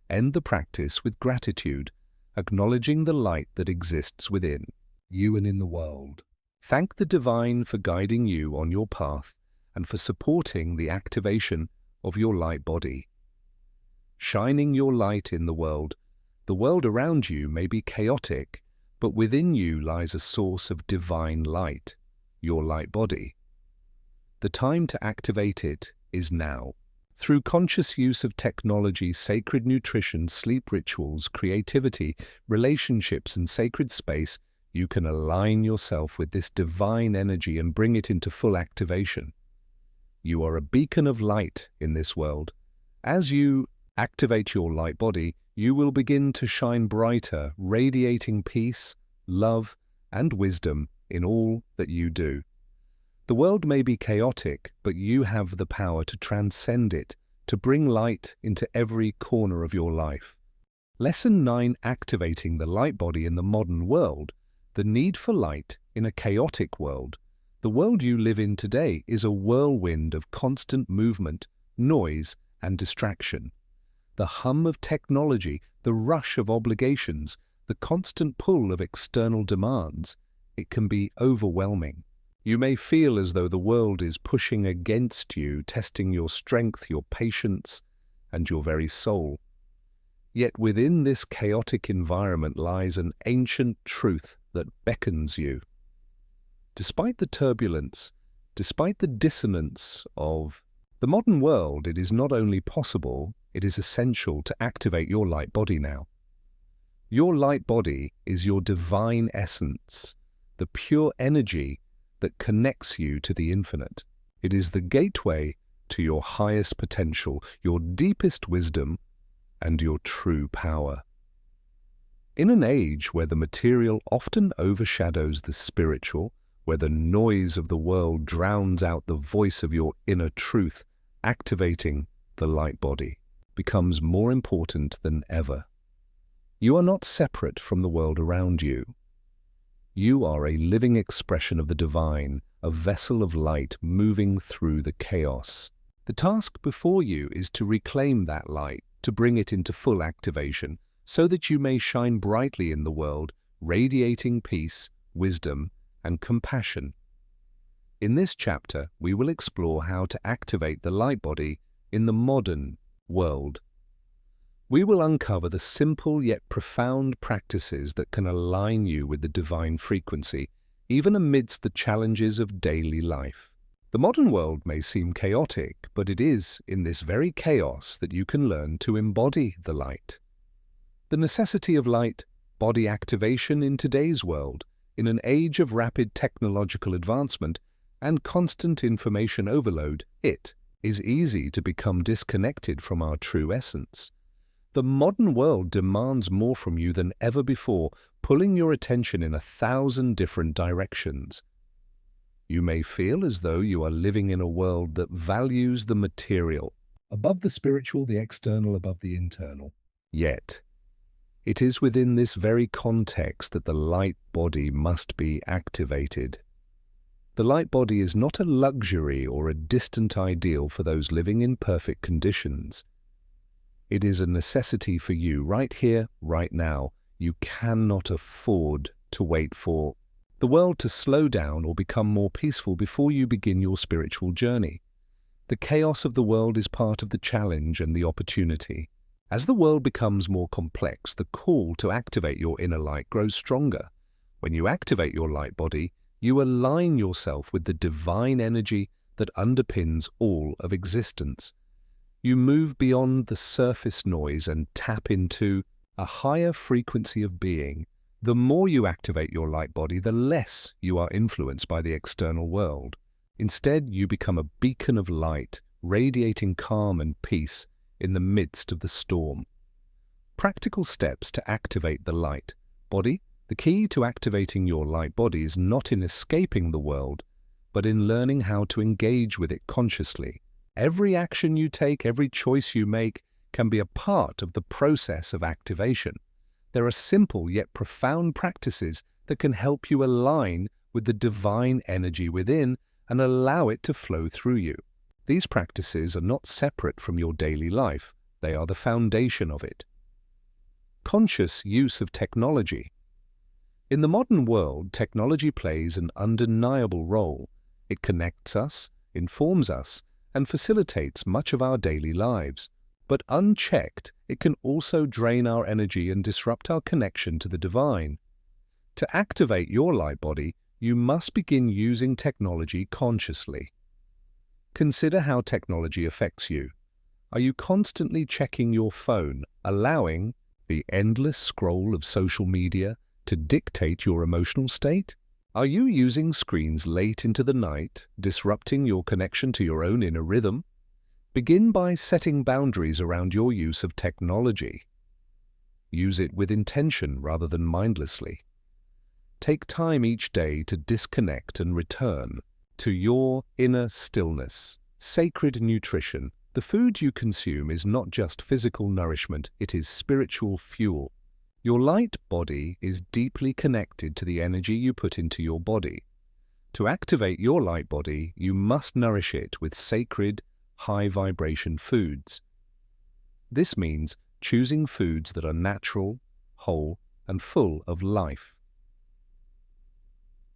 End the practice with gratitude, acknowledging the light that exists within you and in the world. Thank the divine for guiding you on your path and for supporting the activation of your light body. Shining your light in the world around you may be chaotic, but within you lies a source of divine light, your light body. The time to activate it is now. Through conscious use of technology, sacred nutrition, sleep rituals, creativity, relationships, and sacred space, you can align yourself with this divine energy and bring it into full activation. You are a beacon of light in this world. As you activate your light body, you will begin to shine brighter, radiating peace, love, and wisdom in all that you do. The world may be chaotic, but you have the power to transcend it, to bring light into every corner of your life. Lesson 9: Activating the light body in the modern world. The need for light in a chaotic world. The world you live in today is a whirlwind of constant movement, noise, and distraction. The hum of technology, the rush of obligations, the constant pull of external demands, it can be overwhelming. You may feel as though the world is pushing against you, testing your strength, your patience, and your very soul. Yet within this chaotic environment lies an ancient truth that beckons you. Despite the turbulence, despite the dissonance of the modern world, it is not only possible, it is essential to activate your light body now. Your light body is your divine essence, the pure energy that connects you to the infinite. It is the gateway to your highest potential, your deepest wisdom, and your true power. In an age where the material often overshadows the spiritual, where the noise of the world drowns out the voice of your inner truth, activating the light body becomes more important than ever. You are not separate from the world around you. You are a living expression of the divine, a vessel of light moving through the chaos. The task before you is to reclaim that light, to bring it into full activation, so that you may shine brightly in the world, radiating peace, wisdom, and compassion. In this chapter, we will explore how to activate the light body in the modern world. We will uncover the simple yet profound practices that can align you with the divine frequency, even amidst the challenges of daily life. The modern world may seem chaotic, but it is in this very chaos that you can learn to embody the light. The necessity of light body activation in today's world, in an age of rapid technological advancement and constant information overload, it is easy to become disconnected from our true essence. The modern world demands more from you than ever before, pulling your attention in 1,000 different directions. You may feel as though you are living in a world that values the material above the spiritual, the external above the internal. Yet, it is within this very context that the light body must be activated. The light body is not a luxury or a distant ideal for those living in perfect conditions. It is a necessity for you right here, right now. You cannot afford to wait for the world to slow down or become more peaceful before you begin your spiritual journey. The chaos of the world is part of the challenge and the opportunity. As the world becomes more complex, the call to activate your inner light grows stronger. When you activate your light body, you align yourself with the divine energy that underpins all of existence. You move beyond the surface noise and tap into a higher frequency of being. The more you activate your light body, the less you are influenced by the external world. Instead, you become a beacon of light, radiating calm and peace in the midst of the storm. Practical steps to activate the light body. The key to activating your light body is not in escaping the world, but in learning how to engage with it consciously. Every action you take, every choice you make, can be a part of the process of activation. There are simple yet profound practices that can help you align with the divine energy within and allow it to flow through you. These practices are not separate from your daily life. They are the foundation of it. Conscious use of technology. In the modern world, technology plays an undeniable role. It connects us, informs us, and facilitates much of our daily lives. But unchecked, it can also drain our energy and disrupt our connection to the divine. To activate your light body, you must begin using technology consciously. Consider how technology affects you. Are you constantly checking your phone, allowing the endless scroll of social media to dictate your emotional state? Are you using screens late into the night, disrupting your connection to your own inner rhythm? Begin by setting boundaries around your use of technology. Use it with intention rather than mindlessly. Take time each day to disconnect and return to your inner stillness. Sacred nutrition. The food you consume is not just physical nourishment, it is spiritual fuel. Your light body is deeply connected to the energy you put into your body. To activate your light body, you must nourish it with sacred, high-vibration foods. This means choosing foods that are natural, whole, and full of life.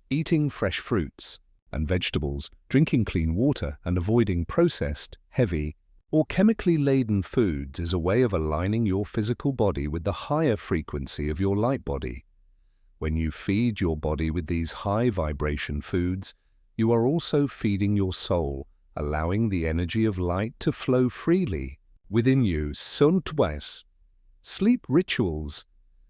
Eating fresh fruits and vegetables, drinking clean water, and avoiding processed, heavy, or chemically laden foods is a way of aligning your physical body with the higher frequency of your light body. When you feed your body with these high-vibration foods, you are also feeding your soul, allowing the energy of light to flow freely within you. Sleep rituals.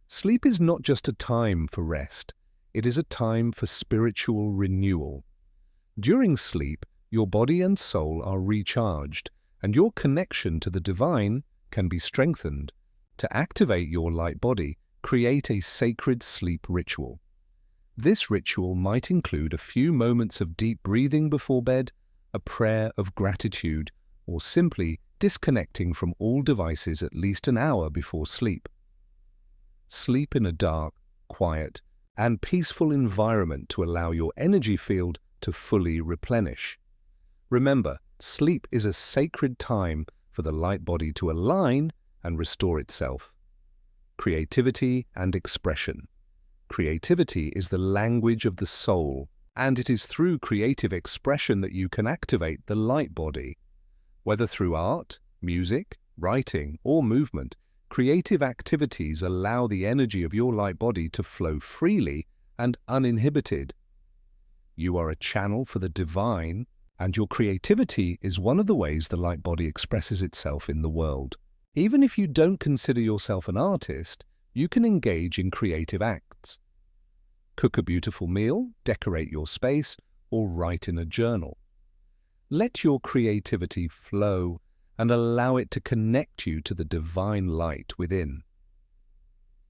Sleep is not just a time for rest, it is a time for spiritual renewal. During sleep, your body and soul are recharged, and your connection to the divine can be strengthened. To activate your light body, create a sacred sleep ritual. This ritual might include a few moments of deep breathing before bed, a prayer of gratitude, or simply disconnecting from all devices at least an hour before sleep. Sleep in a dark, quiet, and peaceful environment to allow your energy field to fully replenish. Remember, sleep is a sacred time for the light body to align and restore itself. Creativity and expression. Creativity is the language of the soul, and it is through creative expression that you can activate the light body. Whether through art, music, writing, or movement, creative activities allow the energy of your light body to flow freely and uninhibited. You are a channel for the divine, and your creativity is one of the ways the light body expresses itself in the world. Even if you don't consider yourself an artist, you can engage in creative acts. Cook a beautiful meal, decorate your space, or write in a journal. Let your creativity flow and allow it to connect you to the divine light within.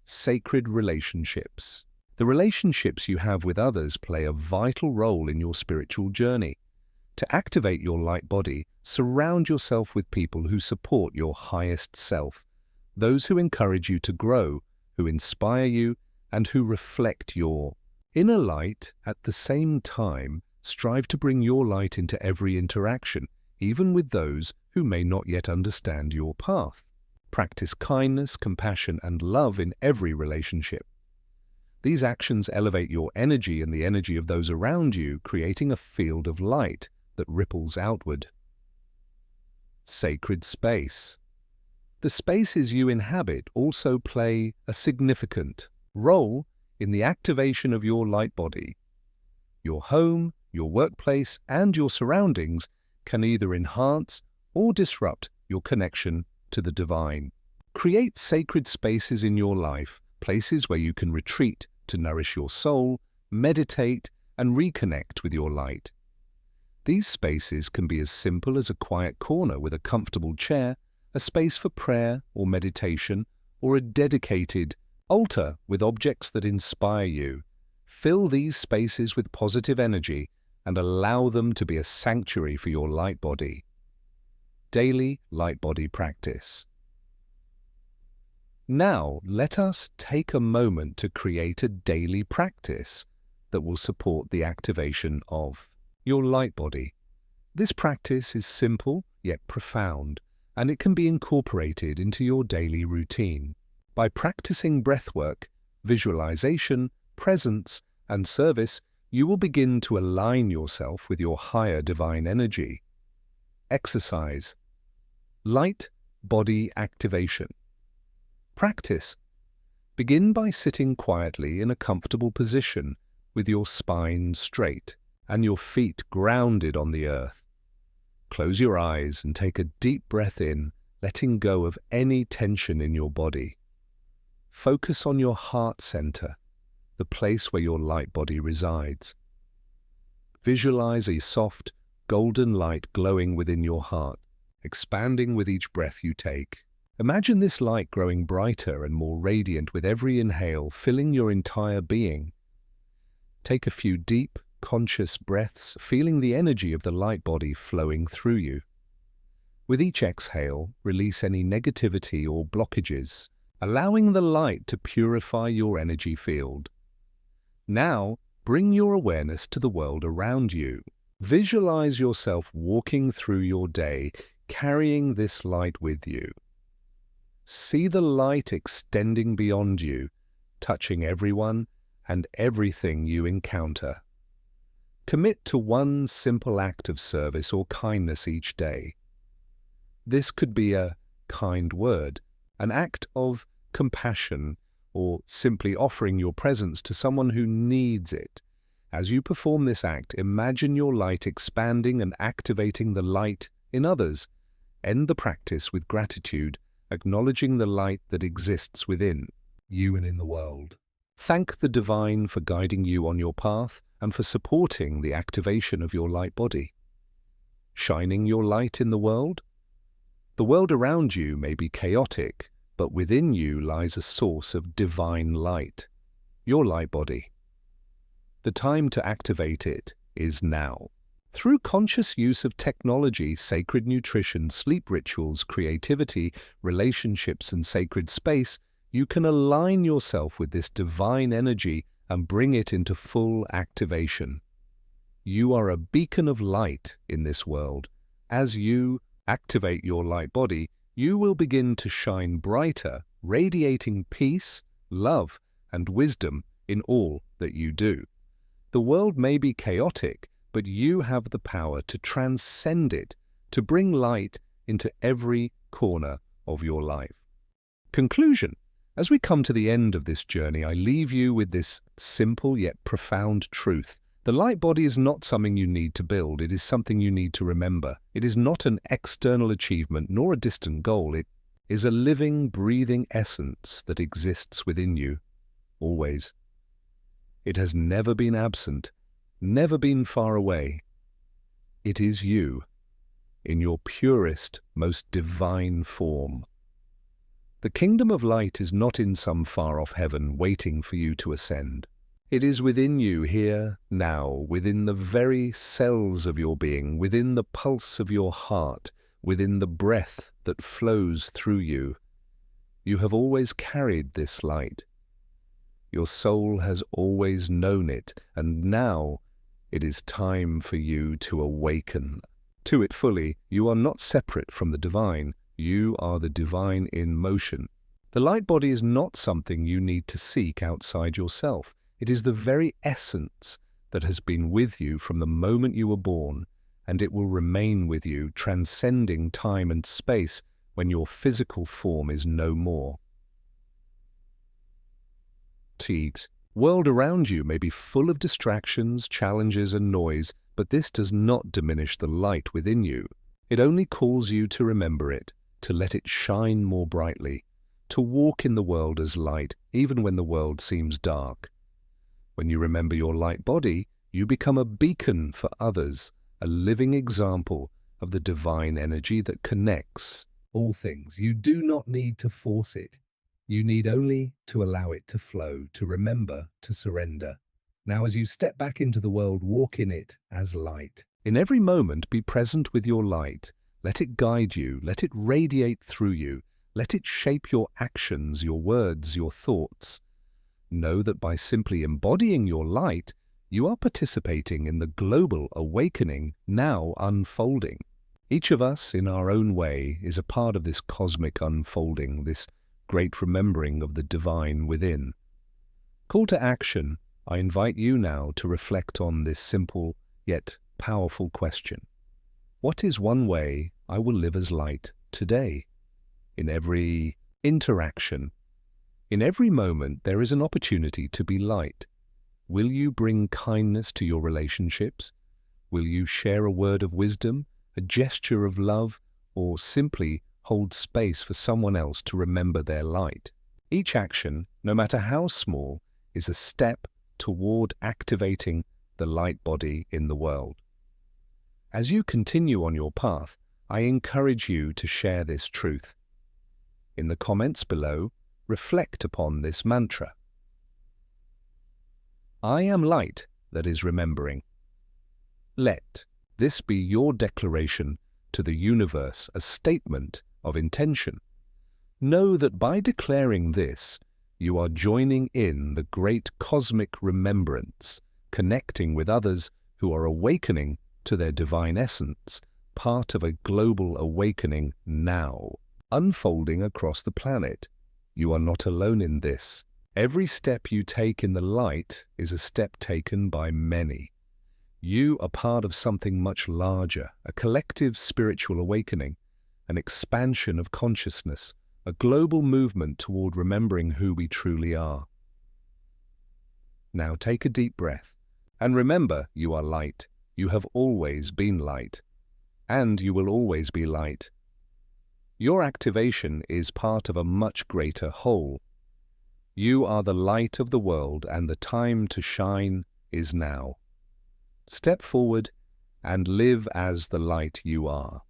Sacred relationships. The relationships you have with others play a vital role in your spiritual journey. To activate your light body, surround yourself with people who support your highest self, those who encourage you to grow, who inspire you, and who reflect your inner light. At the same time, strive to bring your light into every interaction, even with those who may not yet understand your path. Practice kindness, compassion, and love in every relationship. These actions elevate your energy and the energy of those around you, creating a field of light that ripples outward. Sacred space. The spaces you inhabit also play a significant role in the activation of your light body. Your home, your workplace, and your surroundings can either enhance or disrupt your connection to the divine. Create sacred spaces in your life, places where you can retreat to nourish your soul, meditate, and reconnect with your light. These spaces can be as simple as a quiet corner with a comfortable chair, a space for prayer or meditation, or a dedicated altar with objects that inspire you. Fill these spaces with positive energy and allow them to be a sanctuary for your light body. Daily light body practice. Now, let us take a moment to create a daily practice that will support the activation of your light body. This practice is simple yet profound, and it can be incorporated into your daily routine. By practicing breathwork, visualization, presence, and service, you will begin to align yourself with your higher divine energy. Exercise. Light body activation. Practice. Begin by sitting quietly in a comfortable position with your spine straight and your feet grounded on the earth. Close your eyes and take a deep breath in, letting go of any tension in your body. Focus on your heart center, the place where your light body resides. Visualize a soft, golden light glowing within your heart, expanding with each breath you take. Imagine this light growing brighter and more radiant with every inhale, filling your entire being. Take a few deep, conscious breaths, feeling the energy of the light body flowing through you. With each exhale, release any negativity or blockages, allowing the light to purify your energy field. Now, bring your awareness to the world around you. Visualize yourself walking through your day, carrying this light with you. See the light extending beyond you, touching everyone and everything you encounter. Commit to one simple act of service or kindness each day. This could be a kind word, an act of compassion, or simply offering your presence to someone who needs it. As you perform this act, imagine your light expanding and activating the light in others. End the practice with gratitude, acknowledging the light that exists within you and in the world. Thank the divine for guiding you on your path and for supporting the activation of your light body. Shining your light in the world? The world around you may be chaotic, but within you lies a source of divine light, your light body. The time to activate it is now. Through conscious use of technology, sacred nutrition, sleep rituals, creativity, relationships, and sacred space, you can align yourself with this divine energy and bring it into full activation. You are a beacon of light in this world. As you activate your light body, you will begin to shine brighter, radiating peace, love, and wisdom in all that you do. The world may be chaotic, but you have the power to transcend it, to bring light into every corner of your life. Conclusion. As we come to the end of this journey, I leave you with this simple yet profound truth. The light body is not something you need to build, it is something you need to remember. It is not an external achievement nor a distant goal. It is a living, breathing essence that exists within you, always. It has never been absent, never been far away. It is you, in your purest, most divine form. The kingdom of light is not in some far-off heaven waiting for you to ascend. It is within you here, now, within the very cells of your being, within the pulse of your heart, within the breath that flows through you. You have always carried this light. Your soul has always known it, and now it is time for you to awaken. To it fully, you are not separate from the divine. You are the divine in motion. The light body is not something you need to seek outside yourself. It is the very essence that has been with you from the moment you were born, and it will remain with you, transcending time and space when your physical form is no more. The world around you may be full of distractions, challenges, and noise, but this does not diminish the light within you. It only calls you to remember it, to let it shine more brightly, to walk in the world as light, even when the world seems dark. When you remember your light body, you become a beacon for others, a living example of the divine energy that connects all things. You do not need to force it. You need only to allow it to flow, to remember, to surrender. Now, as you step back into the world, walk in it as light. In every moment, be present with your light. Let it guide you, let it radiate through you, let it shape your actions, your words, your thoughts. Know that by simply embodying your light, you are participating in the global awakening now unfolding. Each of us, in our own way, is a part of this cosmic unfolding, this great remembering of the divine within. Call to action, I invite you now to reflect on this simple yet powerful question. What is one way I will live as light today? In every interaction, in every moment, there is an opportunity to be light. Will you bring kindness to your relationships? Will you share a word of wisdom, a gesture of love, or simply hold space for someone else to remember their light? Each action, no matter how small, is a step toward activating the light body in the world. As you continue on your path, I encourage you to share this truth. In the comments below, reflect upon this mantra. I am light that is remembering. Let this be your declaration to the universe, a statement of intention. Know that by declaring this, you are joining in the great cosmic remembrance, connecting with others who are awakening to their divine essence, part of a global awakening now, unfolding across the planet. You are not alone in this. Every step you take in the light is a step taken by many. You are part of something much larger, a collective spiritual awakening, an expansion of consciousness, a global movement toward remembering who we truly are. Now take a deep breath, and remember you are light. You have always been light, and you will always be light. Your activation is part of a much greater whole. You are the light of the world, and the time to shine is now. Step forward and live as the light you are.